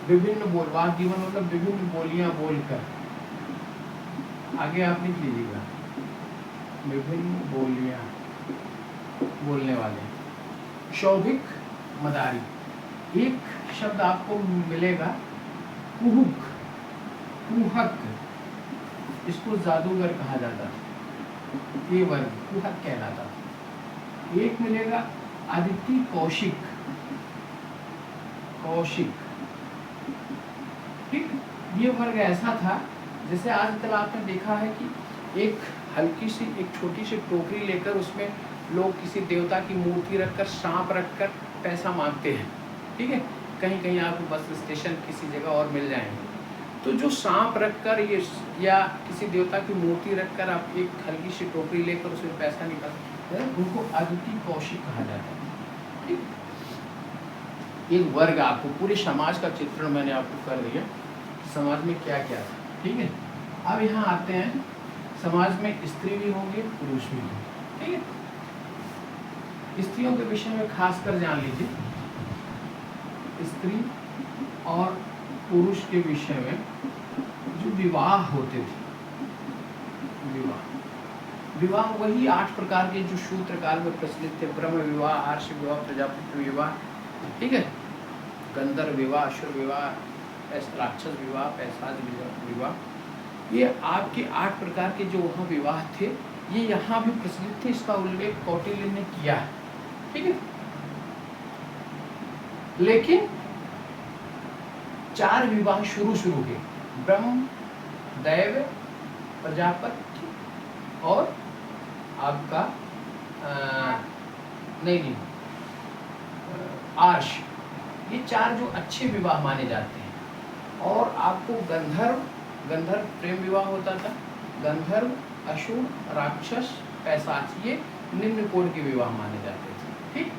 विभिन्न बोल, वाक जीवन मतलब विभिन्न बोलियां बोलकर, आगे आप लिख लीजिएगा, विभिन्न बोलियां बोलने वाले। शौभिक मदारी। एक शब्द आपको मिलेगा कुहुक, कुहक, इसको जादूगर कहा जाता था, ये वर्ग कुहक कहलाता था। एक मिलेगा आदित्य कौशिक, कौशिक, ठीक। ये वर्ग ऐसा था जैसे आजकल आपने देखा है कि एक हल्की सी, एक छोटी सी टोकरी लेकर उसमें लोग किसी देवता की मूर्ति रखकर, सांप रखकर पैसा मांगते हैं, ठीक है। कहीं कहीं आपको बस स्टेशन किसी जगह और मिल जाएंगे, तो जो सांप रखकर ये या किसी देवता की मूर्ति रखकर आप एक हल्की सी टोकरी लेकर उसमें पैसा निकालते हैं, उनको आदित्य कौशिक कहा जाता है, ठीक। एक वर्ग, आपको पूरे समाज का चित्रण मैंने आपको कर दिया, समाज में क्या क्या था, ठीक है। अब यहाँ आते हैं, समाज में स्त्री भी होंगे, पुरुष भी होंगे, ठीक है। स्त्रियों के विषय में खासकर जान लीजिए, स्त्री और पुरुष के विषय में जो विवाह होते थे, विवाह, विवाह वही 8 प्रकार के जो सूत्र काल में प्रचलित थे, ब्रह्म विवाह, आर्ष विवाह, प्रजापति विवाह, ठीक है, गंधर्व विवाह, असुर विवाह, राक्षस विवाह, पैशाच विवाह, ये आपके 8 प्रकार के जो वहाँ विवाह थे, ये यहाँ भी प्रचलित थे। इसका उल्लेख कौटिल्य ने किया है, ठीक है। लेकिन 4 विवाह शुरू के, ब्रह्म, दैव, प्रजापति और आपका नहीं आर्ष, ये 4 जो अच्छे विवाह माने जाते हैं। और आपको गंधर्व प्रेम विवाह होता था, गंधर्व, असुर, राक्षस, पैशाच, ये निम्न कोटि के विवाह माने जाते थे, ठीक।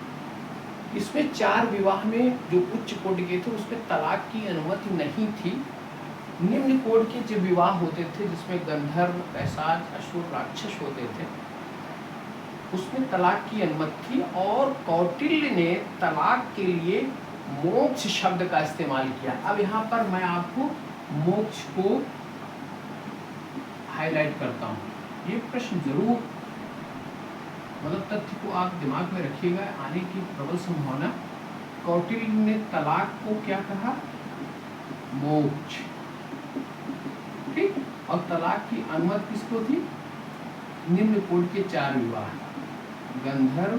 इसमें 4 विवाह में जो उच्च कोटि के थे उसमें तलाक की अनुमति नहीं थी। निम्न कोटि के जो विवाह होते थे जिसमें गंधर्व, पैशाच, असुर, राक्षस होते थे, उसमें तलाक की अनुमति थी। और कौटिल्य ने तलाक के लिए मोक्ष शब्द का इस्तेमाल किया। अब यहाँ पर मैं आपको मोक्ष को हाईलाइट करता हूँ, ये प्रश्न जरूर, मतलब तथ्य को आप दिमाग में रखिएगा, आने की प्रबल संभावना। कौटिल्य ने तलाक को क्या कहा? मोक्ष, ठीक। और तलाक की अनुमति किसको थी? निम्न कोटि के 4 विवाह, गंधर्व,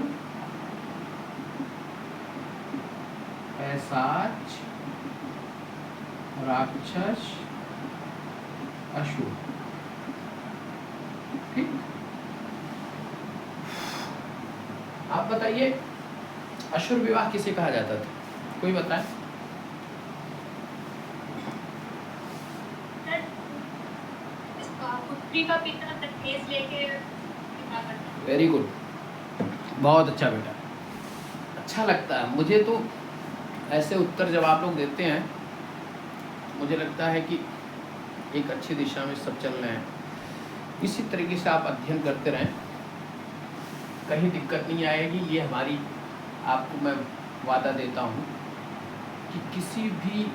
पैशाच, राक्षस, असुर, ठीक। आप बताइए असुर विवाह किसे कहा जाता था? कोई बताए? वेरी गुड, बहुत अच्छा बेटा, अच्छा लगता है मुझे तो ऐसे उत्तर जब आप लोग देते हैं, मुझे लगता है कि एक अच्छी दिशा में सब चल रहे हैं। इसी तरीके से आप अध्ययन करते रहें, कहीं दिक्कत नहीं आएगी। ये हमारी, आपको मैं वादा देता हूँ कि किसी भी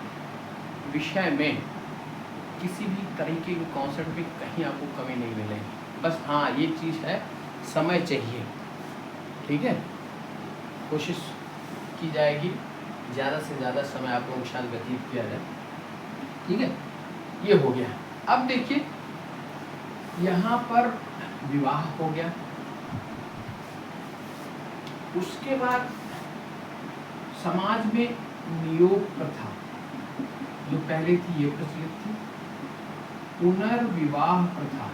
विषय में, किसी भी तरीके के कॉन्सेप्ट में कहीं आपको कमी नहीं मिलेगी। बस हाँ, ये चीज़ है, समय चाहिए, ठीक है। कोशिश की जाएगी ज़्यादा से ज़्यादा समय आप लोगों के साथ व्यतीत किया जाए, ठीक है। ये हो गया। अब देखिए यहाँ पर विवाह हो गया। उसके बाद समाज में नियोग प्रथा जो पहले थी ये प्रचलित थी, पुनर्विवाह प्रथा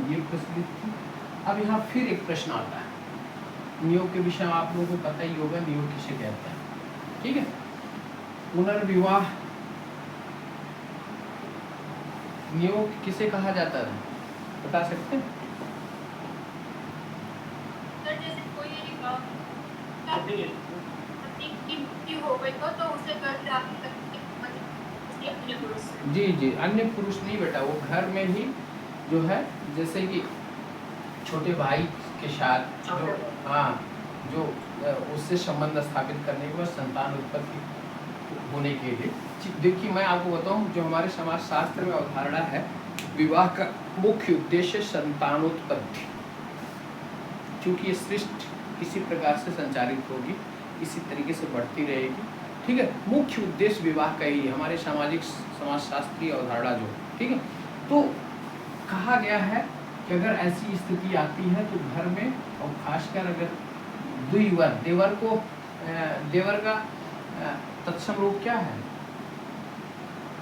ये प्रचलित थी। अब यहाँ फिर एक प्रश्न आता है, नियोग के विषय में आप लोगों को पता ही होगा, नियोग किसे कहते हैं, ठीक है। पुनर्विवाह, नियोग किसे कहा जाता है, बता सकते हैं? सर जैसे कोई पति की मृत्यु हो गई तो उसे घर से आगे तक उसके अन्य पुरुष से। जी जी, अन्य पुरुष नहीं बेटा, वो घर में ही जो है, जैसे कि छोटे भाई के साथ जो, हाँ, जो उससे संबंध स्थापित करने के बाद संतान उत्पत्ति होने के लिए। देखिए मैं आपको बताऊं, जो हमारे समाज शास्त्र में अवधारणा है, विवाह का मुख्य उद्देश्य संतानोत्पत्ति, क्योंकि ये सृष्टि इसी प्रकार से संचालित होगी, इसी तरीके से बढ़ती रहेगी, ठीक है। मुख्य उद्देश्य विवाह का ही है, हमारे समाजशास्त्रीय अवधारणा जो, ठीक है। तो कहा गया है कि अगर ऐसी स्थिति आती है तो घर में, और खासकर अगर द्विवर, देवर को, देवर का तत्सम रूप क्या है,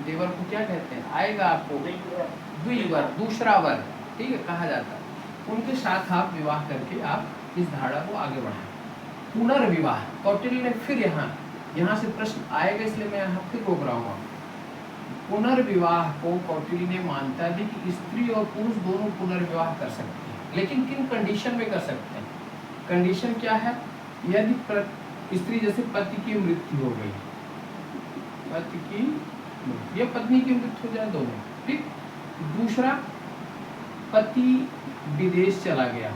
देवर को क्या कहते हैं, आएगा आपको द्विवर, दूसरा वर, ठीक है, कहा जाता है। उनके साथ आप विवाह करके आप इस धारणा को आगे बढ़ाएं। पुनर्विवाह, कौटिल्य ने फिर यहाँ से प्रश्न आएगा, इसलिए मैं यहाँ फिर रोक रहा हूँ। पुनर्विवाह को कौटिल्य ने मानता है कि स्त्री और पुरुष दोनों पुनर्विवाह कर सकते हैं, लेकिन किन कंडीशन में कर सकते हैं। कंडीशन क्या है, यदि स्त्री जैसे पति की मृत्यु हो गई, पति की मृत्यु या पत्नी की मृत्यु हो जाए, दोनों, ठीक। दूसरा, पति विदेश चला गया।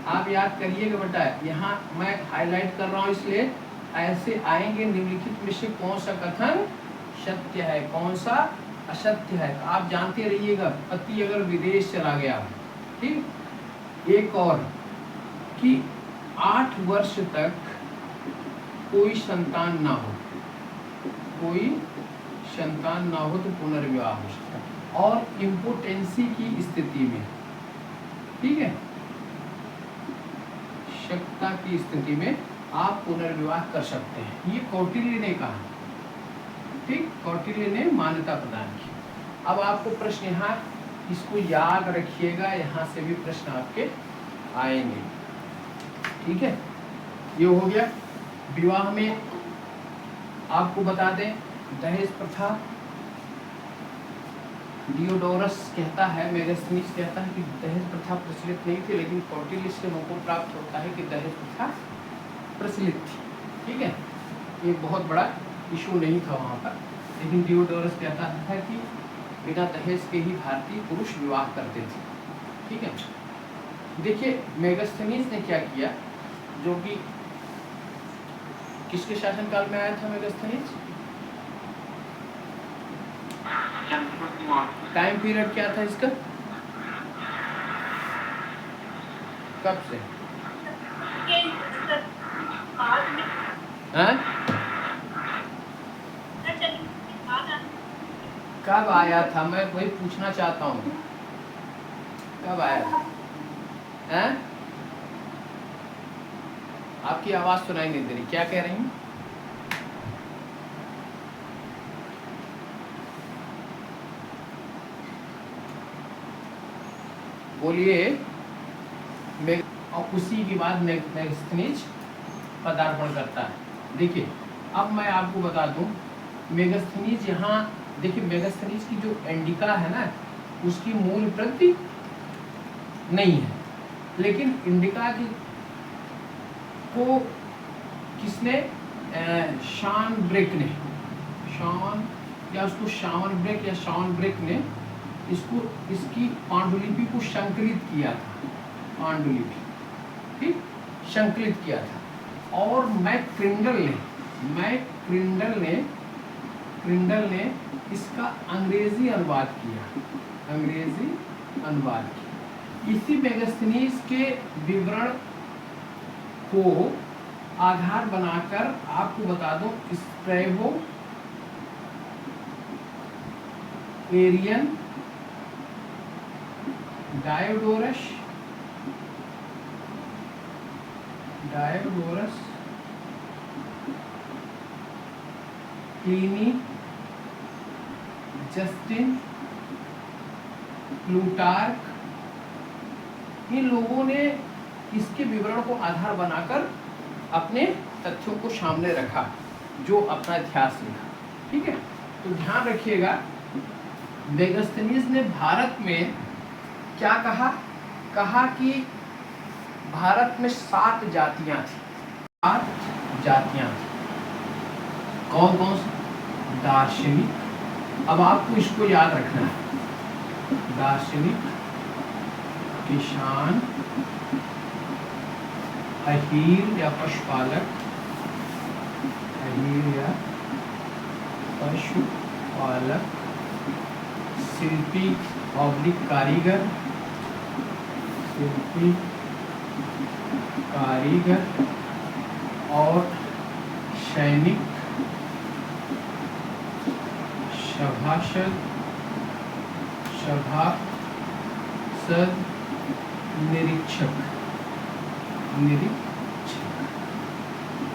आप याद करिएगा बेटा, यहाँ मैं हाईलाइट कर रहा हूँ इसलिए ऐसे आएंगे निम्नलिखित में से कौन सा कथन सत्य है, कौन सा असत्य है, तो आप जानते रहिएगा। पति अगर विदेश चला गया, ठीक। एक और कि 8 वर्ष तक कोई संतान ना हो, कोई संतान ना हो तो पुनर्विवाह हो सकता है। और इम्पोटेंसी की स्थिति में, ठीक है, शक्ता की स्थिति में आप पुनर्विवाह कर सकते हैं, ये कौटिल्य ने कहा, ठीक। कौटिल्य ने मान्यता प्रदान की। अब आपको प्रश्न यहाँ, इसको याद रखिएगा, यहाँ से भी प्रश्न आपके आएंगे, ठीक है। ये हो गया विवाह में। आपको बता दें, दहेज प्रथा, डियोडोरस कहता है, मेगास्थनीज कहता है कि दहेज प्रथा प्रचलित नहीं थी, लेकिन कौटिल्य से हमको प्राप्त होता है कि दहेज प्रथा प्रचलित थी, ठीक है। ये बहुत बड़ा इशू नहीं था वहाँ पर, लेकिन डियोडोरस कहता था कि बिना दहेज के ही भारतीय पुरुष विवाह करते थे, ठीक है। देखिए मेगास्थनीज ने क्या किया, जो कि किसके शासनकाल में आया था मेगास्थनीज, टाइम पीरियड क्या था इसका, कब से, हाँ? कब आया था, मैं वही पूछना चाहता हूँ, कब आया था, हैं? आपकी आवाज सुनाई नहीं दे रही, क्या कह रही हैं? बोलिए। और उसी के बाद मेगास्थनीज पदार्पण करता है। देखिए अब मैं आपको बता दूं, मेगास्थनीज यहाँ देखिए, मेगास्थनीज की जो इंडिका है ना, उसकी मूल प्रति नहीं है, लेकिन इंडिका की को किसने, शॉन ब्रेक ने, शॉन या उसको शावन ब्रेक या शॉन ब्रेक ने इसको, इसकी पांडुलिपि को संकलित किया था, पांडुलिपि, ठीक, संकलित किया था। और क्रिंडल ने इसका अंग्रेजी अनुवाद किया, अंग्रेजी अनुवाद किया। इसी मेगास्थनीज के विवरण को आधार बनाकर आपको बता दो, Strabo Arrian Diodorus Pliny, Justin, Plutarch, इन लोगों ने इसके विवरण को आधार बनाकर अपने तथ्यों को सामने रखा, जो अपना इतिहास लिखा। ठीक है, तो ध्यान रखिएगा, मेगास्थनीज ने भारत में क्या कहा? कहा कि भारत में 7 जातियां थी। 7 जातियां थी। कौन कौन सी? दार्शनिक, अब आपको इसको याद रखना है, दार्शनिक, किसान, अहीर या पशुपालक, अहीर या पशुपालक, शिल्पी ऑब्लिक कारीगर, शिल्पी कारीगर और सैनिक, सभासद, निरीक्षक।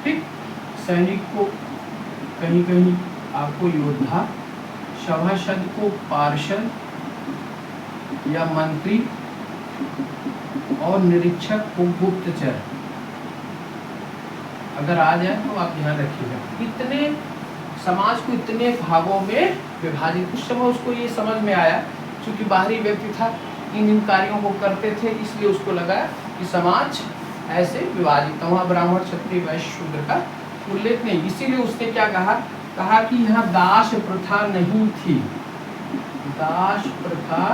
ठीक, सैनिक को कहीं कहीं आपको योद्धा, सभासद को पार्षद या मंत्री और निरीक्षक को गुप्तचर। अगर आ जाए तो आप ध्यान रखिएगा, इतने समाज को इतने भागों में विभाजित। उस समय उसको ये समझ में आया, क्योंकि बाहरी व्यक्ति था, इन कार्यों को करते थे, इसलिए उसको लगा कि समाज ऐसे विभाजित है, वहाँ ब्राह्मण, क्षत्रिय, वैश्य, शूद्र का उल्लेख नहीं। इसीलिए उसने क्या कहा? कहा कि यहाँ दास प्रथा नहीं थी, दास प्रथा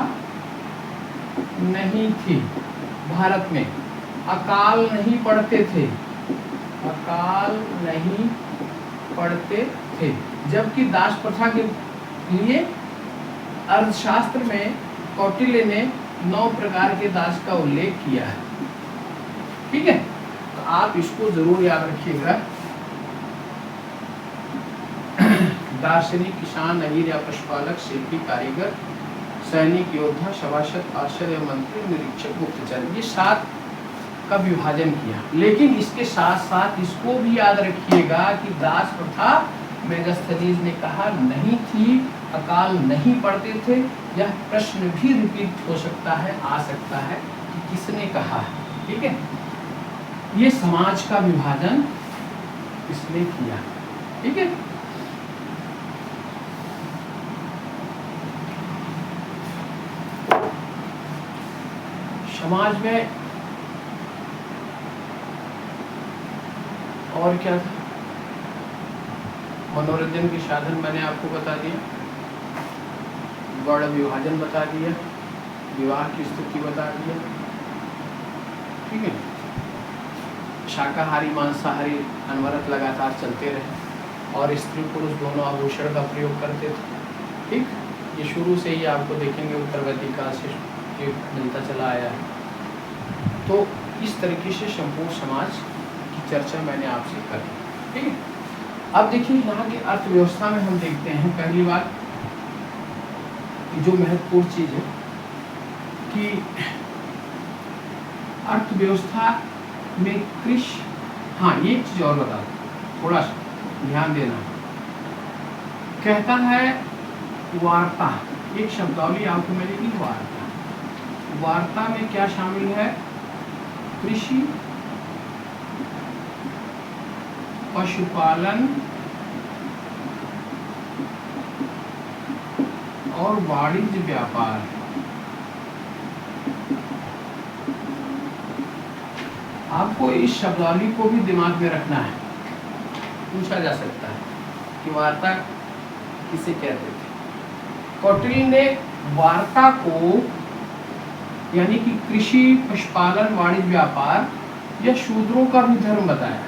नहीं थी भारत में, अकाल नहीं पढ़ते थे, अकाल नहीं पढ़ते थे। जबकि दास प्रथा के लिए अर्थशास्त्र में कौटिल्य ने 9 प्रकार के दास का उल्लेख किया है। ठीक है, तो आप इसको जरूर याद रखिएगा। दार्शनिक, किसान, अहीर या पशुपालक, शिल्पी, कारीगर, सैनिक, योद्धा, सभासद, पार्षद या मंत्री, निरीक्षक, गुप्तचर, ये 7 का विभाजन किया। लेकिन इसके साथ साथ इसको भी याद रखिएगा कि दास प्रथा मेगास्थनीज ने कहा नहीं थी, अकाल नहीं पढ़ते थे। यह प्रश्न भी रिपीट हो सकता है, आ सकता है कि किसने कहा है। ठीक है, ये समाज का विभाजन किसने किया? ठीक है, समाज में और क्या था? मनोरंजन के साधन मैंने आपको बता दिया, वर्ण विभाजन बता दिया, विवाह की स्थिति बता दिया। ठीक है, शाकाहारी मांसाहारी अनवरत लगातार चलते रहे और स्त्री पुरुष दोनों आभूषण का प्रयोग करते थे। ठीक, ये शुरू से ही आपको देखेंगे उत्तरवर्ती काल से ये मिलता चला आया है। तो इस तरीके से संपूर्ण समाज की चर्चा मैंने आपसे कर दी। ठीक है, अब देखिए यहाँ की अर्थव्यवस्था में हम देखते हैं, पहली बात जो महत्वपूर्ण चीज है कि अर्थव्यवस्था में कृषि, हाँ ये एक चीज और बता दूं, थोड़ा सा ध्यान देना। कहता है वार्ता, एक शब्दावली आपको मिलेगी वार्ता। वार्ता में क्या शामिल है? कृषि, पशुपालन और वाणिज्य व्यापार। आपको इस शब्दावली को भी दिमाग में रखना है, पूछा जा सकता है कि वार्ता किसे कहते थे। कौटिल्य ने वार्ता को यानी कि कृषि, पशुपालन, वाणिज्य व्यापार, यह शूद्रों का भी धर्म बताया।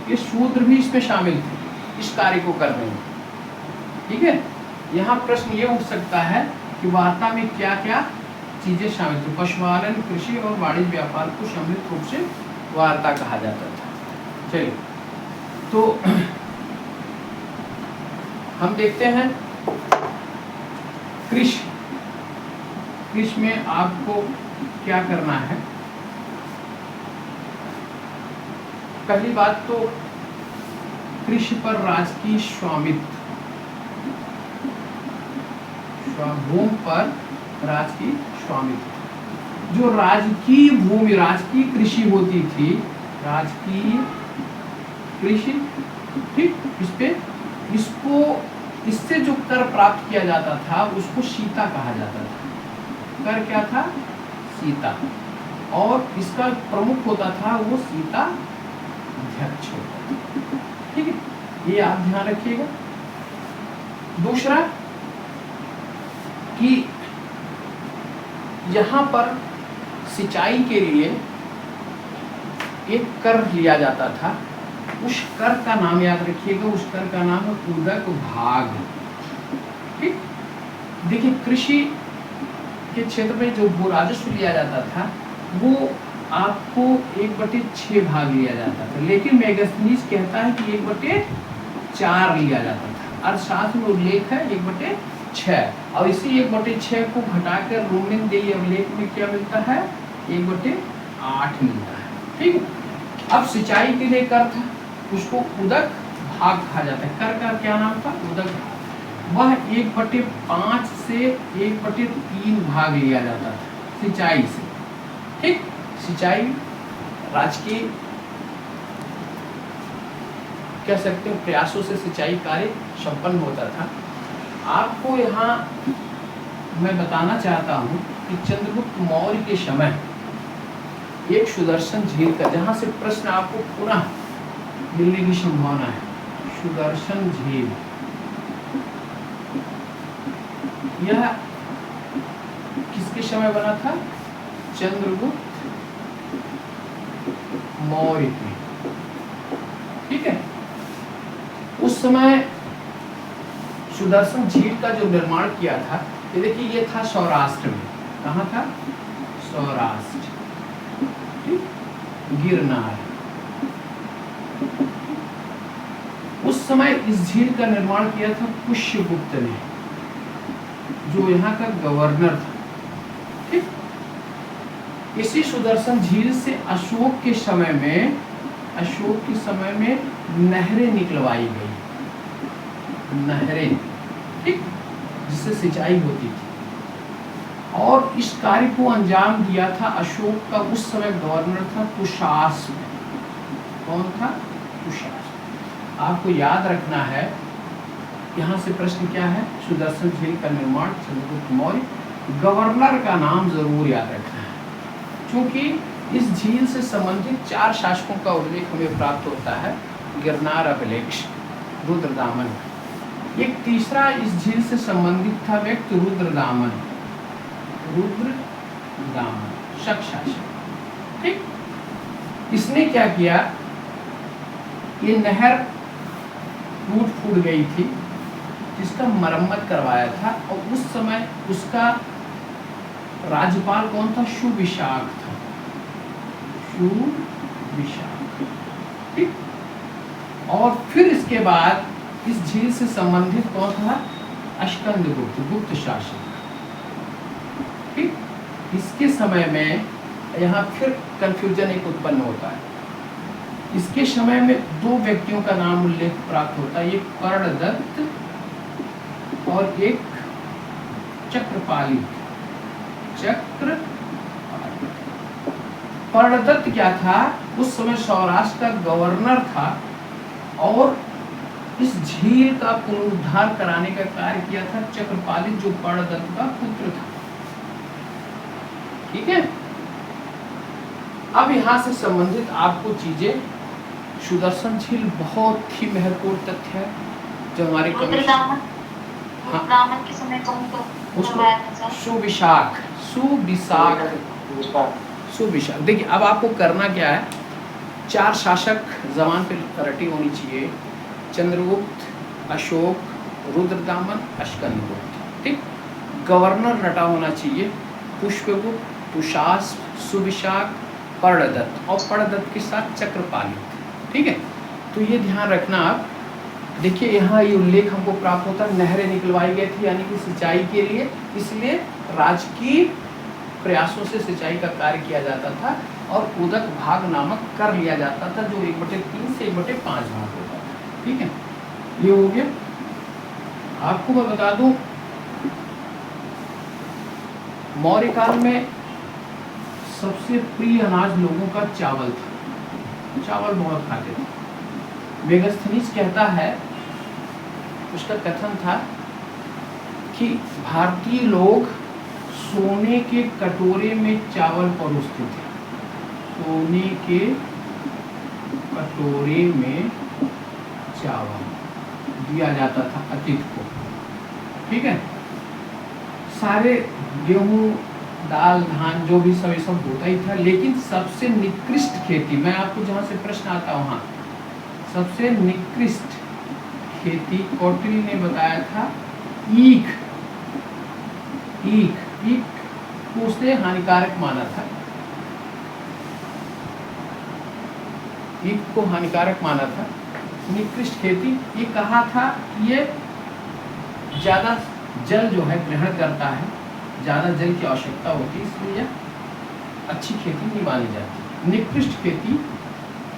ये शूद्र भी इसमें शामिल थे इस कार्य को करने में। ठीक है, यहाँ प्रश्न ये उठ सकता है कि वार्ता में क्या क्या चीजें शामिल थी। पशुपालन, कृषि और वाणिज्य व्यापार को सम्मिलित रूप से वार्ता कहा जाता था। चलिए, तो हम देखते हैं कृषि। कृषि में आपको क्या करना है, पहली बात तो कृषि पर राजकीय स्वामित्व, भूमि पर राजकीय स्वामित्व, जो राजकीय भूमि, राजकीय कृषि होती थी, राजकीय कृषि, ठीक, इसको इससे जो कर प्राप्त किया जाता था उसको सीता कहा जाता था। कर क्या था? सीता। और इसका प्रमुख होता था वो सीता अध्यक्ष होता था, ठीक है, ये आप ध्यान रखिएगा। दूसरा कि यहाँ पर सिंचाई के लिए एक कर लिया जाता था, उस कर का नाम याद रखिएगा, उस कर का नाम है उदक भाग, ठीक। देखिए कृषि के क्षेत्र में जो भू राजस्व लिया जाता था वो आपको 1/6 भाग लिया जाता था, लेकिन मेगास्थनीज कहता है कि 1/4 लिया जाता था, अर्थशास्त्र में उल्लेख है 1/6, और इसी 1/6 को घटाकर रोमन देय अभिलेख में क्या मिलता है? 1/8 मिलता है, ठीक। अब सिंचाई के लिए कर था, उसको उदक भाग कहा जाता है। कर का क्या नाम था? उदक भाग। वह 1/5 से 1/3 भाग लिया जाता था सिंचाई से, ठीक। सिंचाई राजकीय कह सकते हैं प्रयासों से सिंचाई कार्य संपन्न होता था। आपको यहाँ मैं बताना चाहता हूँ कि चंद्रगुप्त मौर्य के समय एक सुदर्शन झील का, जहाँ से प्रश्न आपको पुनः मिलने की संभावना है, सुदर्शन झील, यह किसके समय बना था? चंद्रगुप्त मौर्य के, ठीक है। उस समय सुदर्शन झील का जो निर्माण किया था, ये देखिए ये था सौराष्ट्र में, कहाँ था? सौराष्ट्र, ठीक, गिरनार। उस समय इस झील का निर्माण किया था पुष्यगुप्त ने, जो यहाँ का गवर्नर था, ठीक। इसी सुदर्शन झील से अशोक के समय में नहरें निकलवाई गई, नहरें, ठीक, जिससे सिंचाई होती थी। और इस कार्य को अंजाम दिया था अशोक का उस समय गवर्नर था तुषास्प। कौन था? तुषास्प। आपको याद रखना है, यहाँ से प्रश्न क्या है? सुदर्शन झील का निर्माण चंद्रगुप्त मौर्य, गवर्नर का नाम जरूर याद रखना है, क्योंकि इस झील से संबंधित 4 शासकों का उल्लेख हमें प्राप्त होता है, गिरनार अभिलेख, रुद्रदामन। एक तीसरा इस झील से संबंधित था व्यक्ति रुद्रदामन, शक शासक, ठीक। इसने क्या किया? ये नहर टूट फूट गई थी, जिसका मरम्मत करवाया था, और उस समय उसका राज्यपाल कौन था? सुविशाख था, सुविशाख, ठीक। और फिर इसके बाद इस झील से संबंधित कौन था? अस्कंदगुप्त, गुप्त शासक, ठीक। इसके समय में यहाँ फिर कंफ्यूजन एक उत्पन्न होता है। इसके समय में 2 व्यक्तियों का नाम उल्लेख प्राप्त होता है, एक कर्णदत्त और एक चक्रपाली। कर्णदत्त क्या था? उस समय सौराष्ट्र का गवर्नर था और इस झील का पुनरुद्धार कराने का कार्य किया था चक्रपाली, जो कर्णदत्त का पुत्र था, ठीक है। अब यहाँ से संबंधित आपको चीजें, सुदर्शन झील बहुत ही महत्वपूर्ण तथ्य है जो हमारे ब्राह्मण के समय कौन तो सुविशाख। देखिए अब आपको करना क्या है, 4 शासक जबान पे रटी होनी चाहिए, चंद्रगुप्त, अशोक, रुद्रदामन, अस्कंदगुप्त, ठीक। गवर्नर रटा होना चाहिए, पुष्पगुप्त, तुषास्प, सुविशाख, पर्णदत्त, और पर्णदत्त के साथ चक्रपाली, ठीक है। तो ये ध्यान रखना आप। देखिए यहाँ ये उल्लेख हमको प्राप्त होता है, नहरें निकलवाई गई थी, यानी कि सिंचाई के लिए, इसलिए राजकीय प्रयासों से सिंचाई का कार्य किया जाता था और उदक भाग नामक कर लिया जाता था, जो 1/3 से 1/5 भाग होता था। ठीक है, ये हो गया। आपको मैं बता दूं, मौर्य काल में सबसे प्रिय अनाज लोगों का चावल था, चावल बहुत खाते थे। मेगास्थनीज कहता है, उसका कथन था कि भारतीय लोग सोने के कटोरे में चावल परोसते थे, सोने के कटोरे में चावल दिया जाता था अतिथि को। ठीक है, सारे गेहूं, दाल, धान जो भी सब ये सब होता ही था, लेकिन सबसे निकृष्ट खेती, मैं आपको जहाँ से प्रश्न आता वहाँ सबसे निकृष्ट खेती कौटिल्य ने बताया था ईख। ईख को उसने हानिकारक माना था, ईख को हानिकारक माना था। निकृष्ट खेती, ये कहा था ये ज़्यादा जल जो है ग्रहण करता है, ज़्यादा जल की आवश्यकता होती है, इसलिए यह अच्छी खेती नहीं मानी जाती। निकृष्ट खेती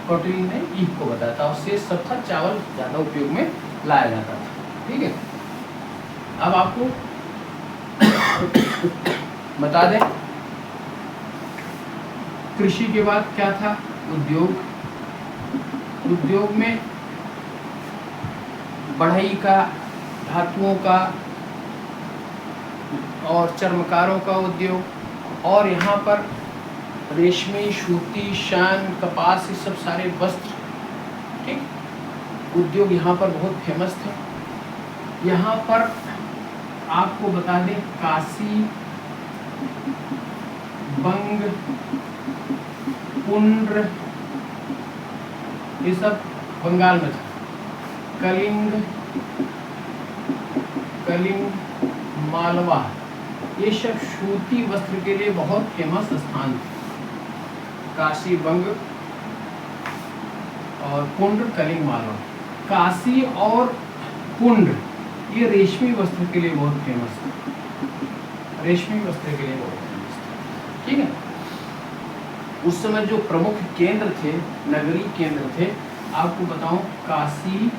कौटिल्य ने ईख को बताया था, और शेष सब था चावल ज़्यादा उपयोग में लाया जाता था। ठीक है, अब आपको बता दें कृषि के बाद क्या था, उद्योग। उद्योग में बढ़ई का, धातुओं का और चर्मकारों का उद्योग, और यहाँ पर रेशमी, सूती, शान, कपास, ये सब सारे वस्त्र, ठीक, उद्योग यहाँ पर बहुत फेमस थे। यहाँ पर आपको बता दें काशी, बंग, पुंड्र, ये सब बंगाल में था। कलिंग, मालवा, ये सब सूती वस्त्र के लिए बहुत फेमस स्थान थे। काशी, बंग और पुंड्र, कलिंग, मालवा। काशी और पुंड्र ये रेशमी वस्त्र के लिए बहुत फेमस था, रेशमी वस्त्र के लिए बहुत फेमस था। ठीक है, उस समय जो प्रमुख केंद्र थे, नगरीय केंद्र थे, आपको बताऊं काशी,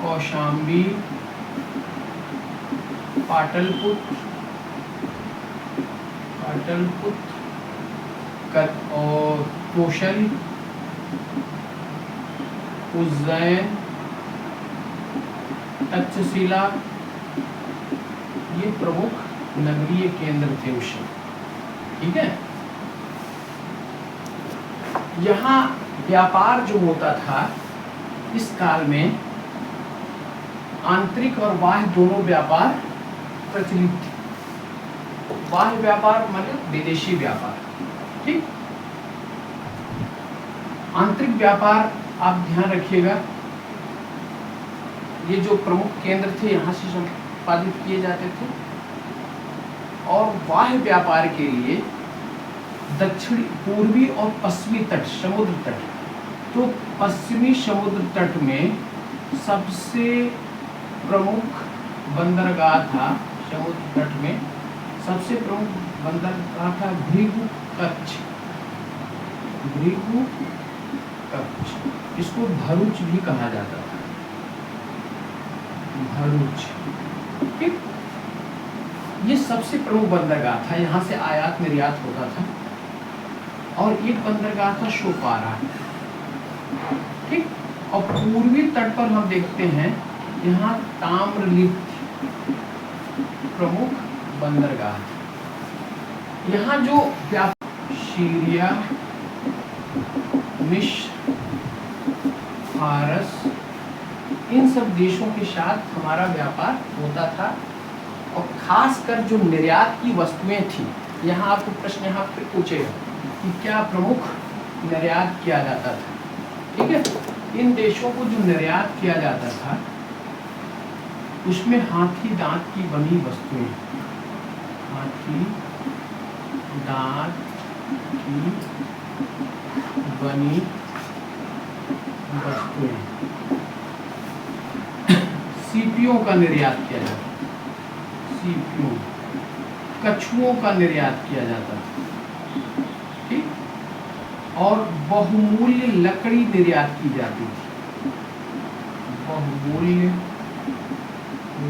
कौशाम्बी, पाटलिपुत्र और कौशल, उज्जैन, तक्षशिला, ये प्रमुख नगरीय केंद्र थे उस समय। ठीक है, यहाँ व्यापार जो होता था इस काल में, आंतरिक और बाह्य दोनों व्यापार प्रचलित थे। बाह्य व्यापार मतलब विदेशी व्यापार, ठीक। आंतरिक व्यापार आप ध्यान रखिएगा, ये जो प्रमुख केंद्र थे यहाँ से संपादित किए जाते थे। और बाह्य व्यापार के लिए दक्षिणी, पूर्वी और पश्चिमी तट, समुद्र तट, तो पश्चिमी समुद्र तट में सबसे प्रमुख बंदरगाह था, समुद्र तट में सबसे प्रमुख बंदरगाह था भृगु कच्छ। भृगु कच्छ, इसको भरूच भी कहा जाता था, भरूच। ठीक, ये सबसे प्रमुख बंदरगाह था, यहाँ से आयात निर्यात होता था। और एक बंदरगाह था शोपारा, ठीक। और पूर्वी तट पर हम देखते हैं यहाँ ताम्रलिप्त प्रमुख बंदरगाह। यहाँ जो सीरिया, मिस्र, फारस, इन सब देशों के साथ हमारा व्यापार होता था। और खासकर जो निर्यात की वस्तुएं थी, यहाँ आपको प्रश्न यहाँ पे पूछेगा कि क्या प्रमुख निर्यात किया जाता था। ठीक है, इन देशों को जो निर्यात किया जाता था उसमें हाथी दांत की बनी वस्तुएं, हाथी दांत की बनी वस्तुएं, सीपियों का निर्यात किया जाता, सीपियों, कछुओं का निर्यात किया जाता था, ठीक। और बहुमूल्य लकड़ी निर्यात की जाती थी, बहुमूल्य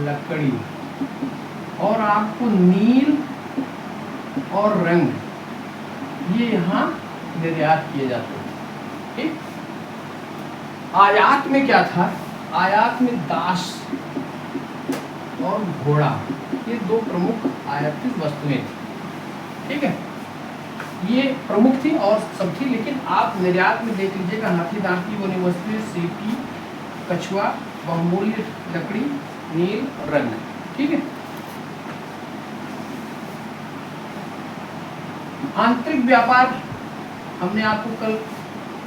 लकड़ी। और आपको नील और रंग ये यहाँ निर्यात किए जाते थे, ठीक। आयात में क्या था? आयात में दास और घोड़ा, ये दो प्रमुख आयातित वस्तुएं थी, ठीक है। ये प्रमुख थी और सब थी, लेकिन आप निर्यात में देख लीजिएगा हाथी दांत की बनी वस्तुएं, सीपी, कछुआ, बहुमूल्य लकड़ी, नील, रंग, ठीक है। आंतरिक व्यापार, हमने आपको कल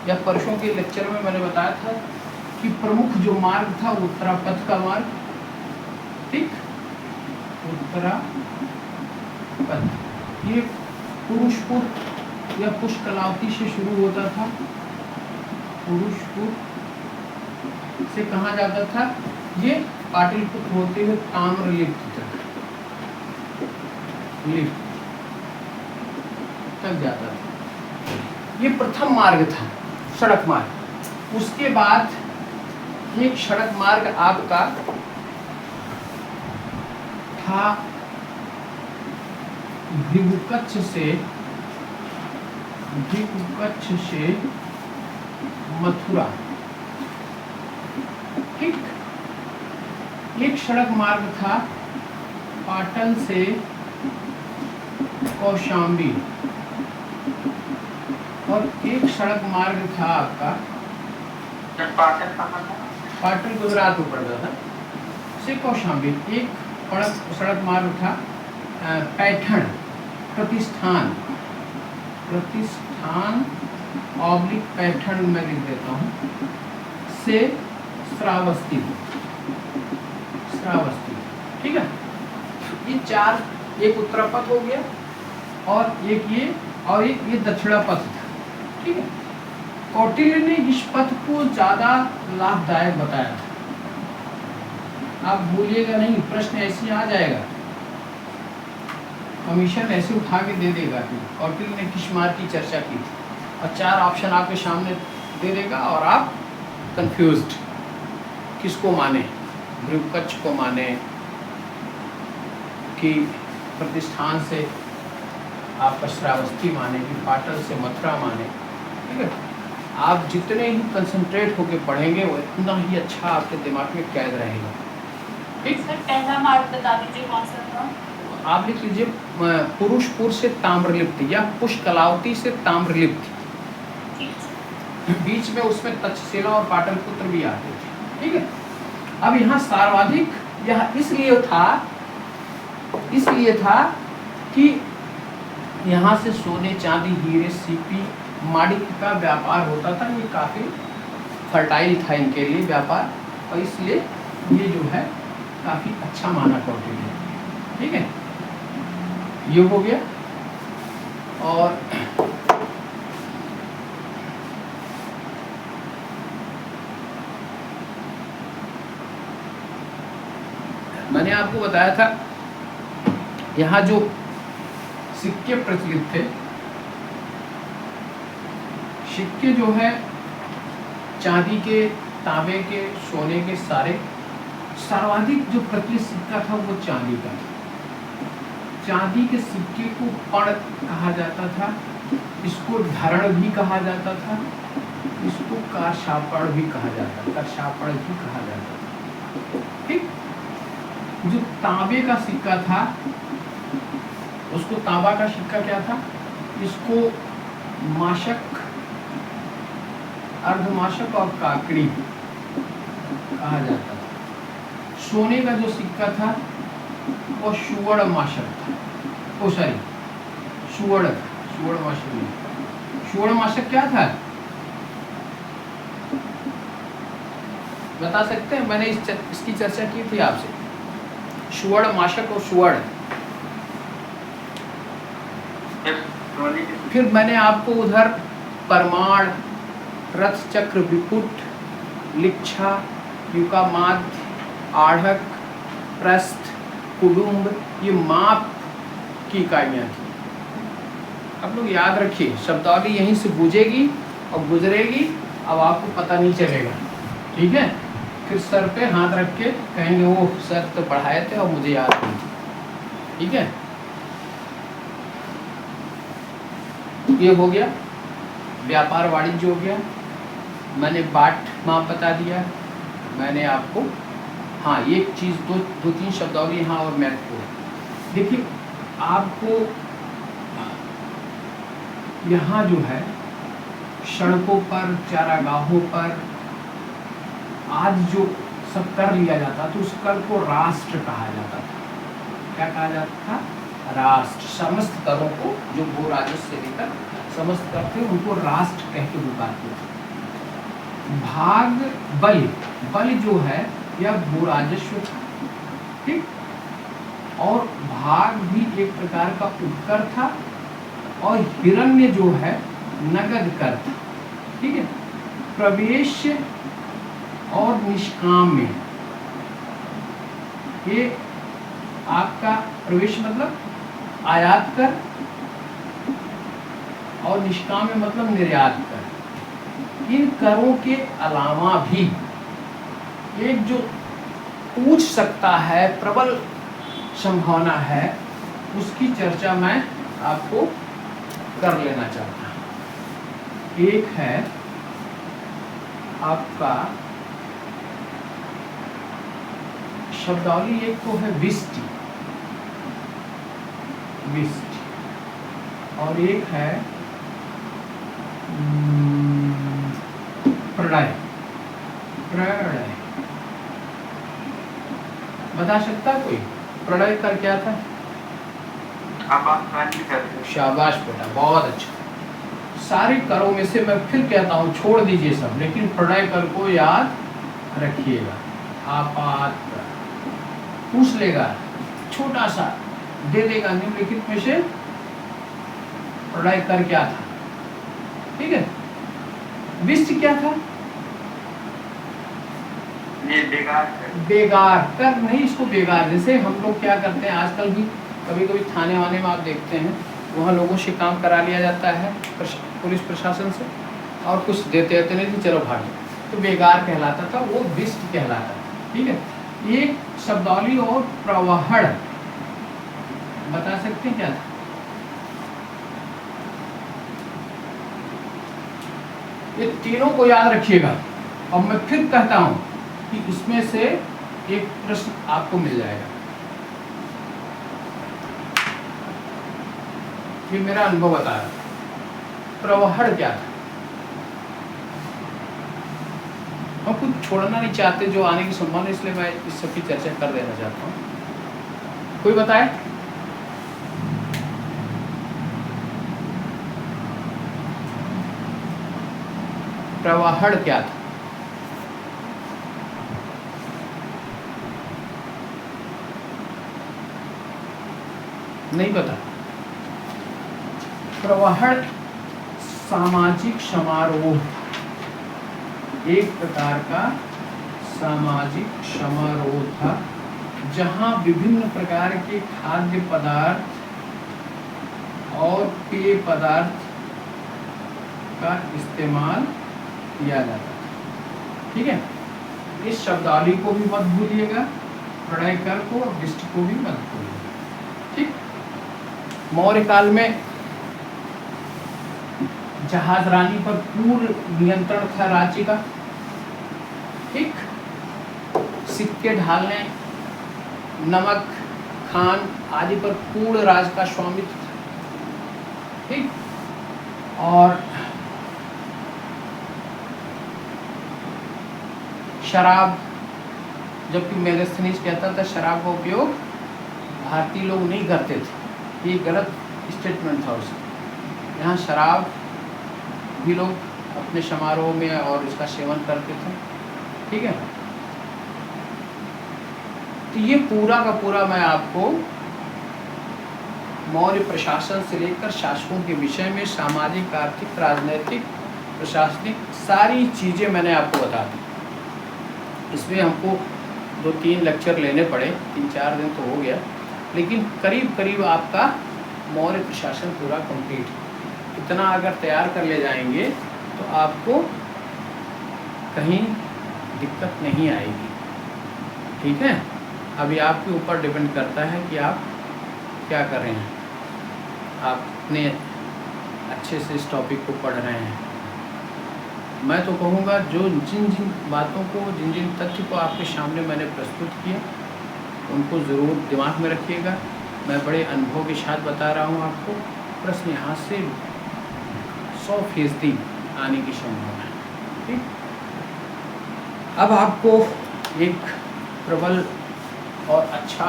या परसों के लेक्चर में मैंने बताया था कि प्रमुख जो मार्ग था वो उत्तरापथ का मार्ग, ठीक। उत्तरापथ ये पुरुषपुर या पुष्कलावती से शुरू होता था, पुरुषपुर से कहाँ जाता था? ये पाटलिपुत्र होते हुए ताम्रलिप्त तक जाता था। ये प्रथम मार्ग था, सड़क मार्ग। उसके बाद एक सड़क मार्ग आपका था भृगुकच्छ से मथुरा, ठीक। एक सड़क मार्ग था पाटन से कौशाम्बी, और एक सड़क मार्ग था आपका पाटन गुजरात में पड़ता था, से कौशाम्बी। एक सड़क मार्ग था पैठण, प्रतिष्ठान ऑब्लिक पैठण में लिख देता हूँ, से श्रावस्ती, ठीक है। ये चार, एक उत्तरापथ हो गया और एक ये दक्षिणापथ था, ठीक है। कौटिल्य ने इस पथ को ज्यादा लाभदायक बताया था। आप भूलिएगा नहीं, प्रश्न ऐसे आ जाएगा, कमीशन ऐसे उठा के दे देगा कि कौटिल्य ने किस मार्ग की चर्चा की थी, और चार ऑप्शन आपके सामने दे देगा और आप कंफ्यूज्ड, किसको माने? भृगुकच्छ को माने कि प्रतिष्ठान से आपका श्रावस्ती माने कि पाटन से मथुरा माने, ठीक है। आप जितने ही कंसंट्रेट होके पढ़ेंगे वो इतना ही अच्छा आपके दिमाग में कैद रहेगा, ठीक। सर पहला मार्ग बता दीजिए कौन सा था? आप लिख लीजिए पुरुषपुर से ताम्रलिप्त या पुष्कलावती से ताम्रलिप्त, बीच में उसमें तक्षशिला और पाटलिपुत्र भी आते थे, ठीक है। अब यहाँ सर्वाधिक यह इसलिए था कि यहाँ से सोने, चांदी, हीरे, सीपी, माणिक का व्यापार होता था। ये काफ़ी फर्टाइल था इनके लिए व्यापार, और इसलिए ये जो है काफ़ी अच्छा माना कौटिल्य, ठीक है। ये हो गया। और मैंने आपको बताया था यहाँ जो सिक्के प्रचलित थे, सिक्के जो है चांदी के, तांबे के, सोने के, सारे सर्वाधिक जो प्रचलित सिक्का था वो चांदी का था। चांदी के सिक्के को पण कहा जाता था, इसको धरण भी कहा जाता था, इसको करशापण भी कहा जाता था, ठीक। जो तांबे का सिक्का था उसको, तांबा का सिक्का क्या था, इसको माशक, अर्धमाशक और काकड़ी कहा जाता था। सोने का जो सिक्का था वो सुवर्ण माशक था, सुवर्ण माशक नहीं। सुवर्ण माशक क्या था बता सकते हैं? मैंने इसकी चर्चा की थी आपसे। सुवर्ण माशक और सुवर्ण, फिर मैंने आपको उधर परमाण, रथ चक्र, विपुट, लिच्छा, युकामाद्य, आढ़क, प्रस्थ, कुडुम्ब, ये माप की इकाइयाँ थी। आप लोग याद रखिए, शब्दावली यहीं से गूंजेगी और गुजरेगी, अब आपको पता नहीं चलेगा। ठीक है, फिर सर पे हाथ रख के कहेंगे वो सर तो पढ़ाए थे और मुझे याद नहीं थी। ठीक है, ये हो गया व्यापार वाणिज्य हो गया। मैंने बाट माप बता दिया मैंने आपको। हाँ, एक चीज़ दो तीन शब्दावली यहाँ और महत्वपूर्ण। देखिए आपको यहाँ जो है सड़कों पर, चारागाहों पर आज जो सब कर लिया जाता तो उस कर को राष्ट्र कहा जाता था। क्या कहा जाता था? राष्ट्र। समस्त करों को, जो भू राजस्व से लेकर समस्त कर थे, उनको राष्ट्र कह के पुकारते थे। भाग बलि, बलि जो है यह भू राजस्व था। ठीक, और भाग भी एक प्रकार का उपकर था, और हिरण्य जो है नगद कर था। ठीक है, प्रवेश और निष्काम्य, ये आपका प्रवेश मतलब आयात कर और निष्काम्य मतलब निर्यात कर। इन करों के अलावा भी एक जो पूछ सकता है, प्रबल संभावना है, उसकी चर्चा मैं आपको कर लेना चाहता हूँ। एक है आपका शब्दावली, एक तो है विष्टि, विष्टि, और एक है प्रलय, प्रलय। बता सकता कोई प्रलय कर क्या था? शाबाश बेटा, बहुत अच्छा। सारे करों में से मैं फिर कहता हूँ, छोड़ दीजिए सब, लेकिन प्रलय कर को याद रखिएगा। आपात पूछ लेगा, छोटा सा दे देगा निम्नलिखित में से प्रलय कर क्या था। ठीक है, विष्ट क्या था? ये बेकार कर नहीं, इसको बेकार। जैसे हम लोग क्या करते हैं आजकल भी, कभी कभी थाने वाने में आप देखते हैं, वहाँ लोगों से काम करा लिया जाता है पुलिस प्रशासन से, और कुछ देते नहीं थी, चलो भाग, तो बेकार कहलाता था, वो विष्ट कहलाता था। ठीक है, एक शब्दावली और प्रवहण बता सकते हैं क्या था? ये तीनों को याद रखिएगा, और मैं फिर कहता हूं कि इसमें से एक प्रश्न आपको मिल जाएगा। ये मेरा अनुभव बता रहा है। प्रवहण क्या था? हम कुछ छोड़ना नहीं चाहते जो आने की संभावना, इसलिए मैं इस सब की चर्चा कर देना चाहता हूँ। कोई बताए? प्रवहण क्या था? नहीं पता। प्रवहण सामाजिक समारोह, एक प्रकार का सामाजिक समारोह था, जहां विभिन्न प्रकार के खाद्य पदार्थ और पेय पदार्थ का इस्तेमाल किया जाता था। ठीक है, इस शब्दावली को भी मत भूलिएगा, प्रलय कर को और विष्ट को भी मत भूलिएगा। ठीक, मौर्य काल में जहाज रानी पर पूर्ण नियंत्रण था राज्य का। ठीक, सिक्के ढालने, नमक, खान आदि पर पूर्ण राज का स्वामित्व था। ठीक, और शराब, जबकि मेगास्थनीज कहता था शराब का उपयोग भारतीय लोग नहीं करते थे, ये गलत स्टेटमेंट था उसका। यहाँ शराब भी लोग अपने समारोह में और इसका सेवन करते थे। ठीक है, तो ये पूरा का पूरा मैं आपको मौर्य प्रशासन से लेकर शासकों के विषय में सामाजिक, आर्थिक, राजनीतिक, प्रशासनिक सारी चीज़ें मैंने आपको बता दी। इसमें हमको 2-3 लेक्चर लेने पड़े, 3-4 दिन तो हो गया, लेकिन करीब करीब आपका मौर्य प्रशासन पूरा कंप्लीट। इतना अगर तैयार कर ले जाएंगे तो आपको कहीं दिक्कत नहीं आएगी, ठीक है। अभी आपके ऊपर डिपेंड करता है कि आप क्या कर रहे हैं, आप इतने अच्छे से इस टॉपिक को पढ़ रहे हैं। मैं तो कहूँगा जो जिन जिन बातों को, जिन जिन तथ्य को आपके सामने मैंने प्रस्तुत किया उनको ज़रूर दिमाग में रखिएगा। मैं बड़े अनुभव के साथ बता रहा हूँ आपको। प्रश्न यहाँ से 100% आने की संभावना है, ठीक। अब आपको एक प्रबल और अच्छा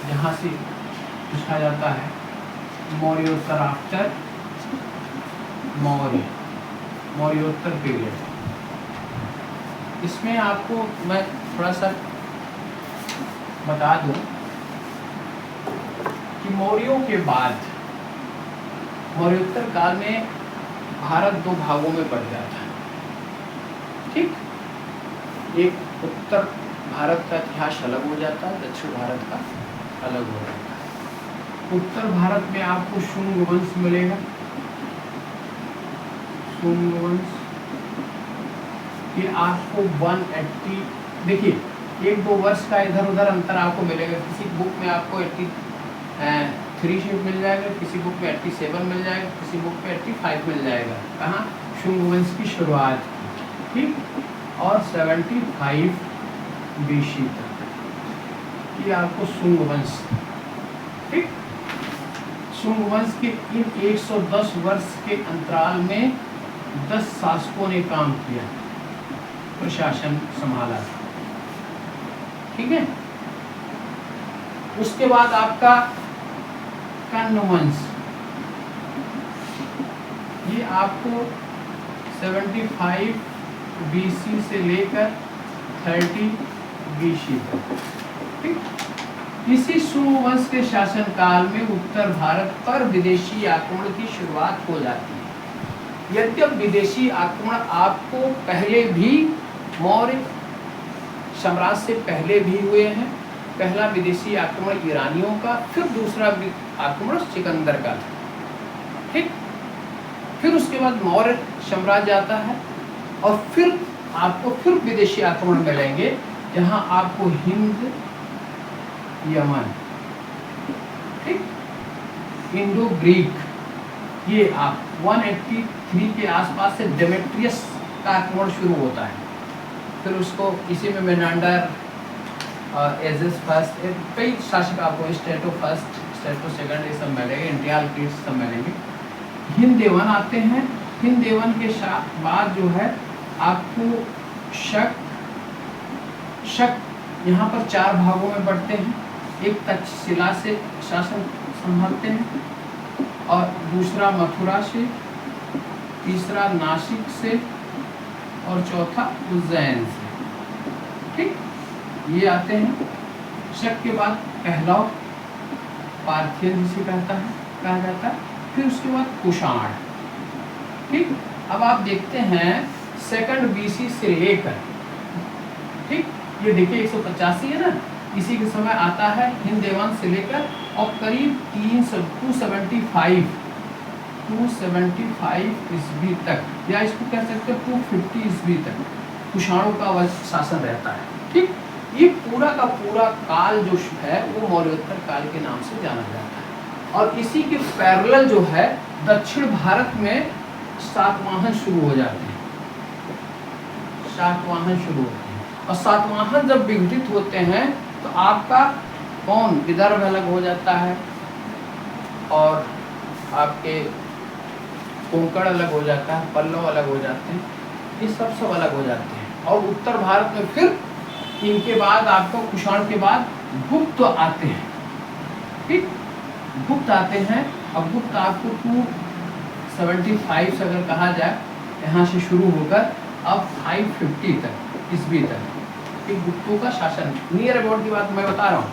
जहाँ से पूछा जाता है मौर्योत्तर आफ्टर मौर्योत्तर पीरियड। इसमें आपको मैं थोड़ा सा बता दूं कि मौर्यों के बाद मौर्योत्तर काल में भारत दो भागों में बढ़ जाता है, ठीक। एक उत्तर भारत का इतिहास अलग हो जाता है, दक्षिण भारत का अलग हो जाता है। उत्तर भारत में आपको शुंग वंश मिलेगा, शुंग वंश। ये आपको 180, देखिए 1-2 वर्ष का इधर उधर अंतर आपको मिलेगा। किसी बुक में आपको 83 मिल जाएगा, किसी बुक में 87 मिल जाएगा, किसी बुक में 85 मिल जाएगा। कहाँ? शुंग वंश की शुरुआत, ठीक। और 75 BC तक ये आपको शुंग वंश, ठीक। शुंग वंश के इन 110 वर्ष के अंतराल में 10 शासकों ने काम किया, प्रशासन संभाला, ठीक है। उसके बाद आपका कर्ण वंश, ये आपको 75 BC से लेकर 30 BC तक, ठीक। इसी शुंग वंश के शासन काल में उत्तर भारत पर विदेशी आक्रमण की शुरुआत हो जाती है। यद्यप विदेशी आक्रमण आपको पहले भी मौर्य साम्राज्य से पहले भी हुए हैं। पहला विदेशी आक्रमण ईरानियों का, फिर दूसरा आक्रमण सिकंदर का था, ठीक। फिर उसके बाद मौर्य साम्राज्य आता है और फिर आपको फिर विदेशी आक्रमण मिलेंगे, जहां आपको हिंद, यमन, ठीक, इंडो ग्रीक, ये आप 183 के आसपास से डेमेट्रियस का आक्रमण शुरू होता है। फिर उसको इसी में मेनांडर, एजेस फर्स्ट, कई शासक आपको, स्टेटो फर्स्ट, स्टेटो सेकंड, ये सब मिलेंगे, इंडियाल सब मिलेंगे। हिंद देवन आते हैं। हिंद देवन के बाद जो है आपको शक यहाँ पर 4 भागों में बढ़ते हैं। एक तक्षशिला से शासन संभालते हैं, और दूसरा मथुरा से, तीसरा नासिक से, और चौथा उज्जैन से, ठीक। ये आते हैं। शक के बाद पहलव, पार्थियन जिसे कहा जाता है। फिर उसके बाद कुषाण, ठीक। अब आप देखते हैं 2nd BC से लेकर, ठीक, ये देखिए 185 है ना, इसी के समय आता है हिंद देवन से लेकर, और करीब 275 ईस्वी तक, या इसको कह सकते हैं 250 ईस्वी तक कुषाणों का शासन रहता है, ठीक। ये पूरा का पूरा काल जो है वो मौर्योत्तर काल के नाम से जाना जाता है। और इसी के पैरेलल जो है दक्षिण भारत में सातवाहन शुरू हो जाते हैं, सातवाहन शुरू होते हैं। और सातवाहन जब विघटित होते हैं तो आपका विदर्भ अलग हो जाता है, और आपके कोंकण अलग हो जाता है, पल्लव अलग हो जाते हैं, ये सब अलग हो जाते हैं। और उत्तर भारत में फिर इनके बाद आपको कुषाण के बाद गुप्त आते हैं, ठीक, गुप्त आते हैं। अब गुप्त आपको 275 से अगर कहा जाए, यहाँ से शुरू होकर अब 550 तक ईस्वी तक, गुप्तों का शासन, नियर अबाउट की बात मैं बता रहा हूँ।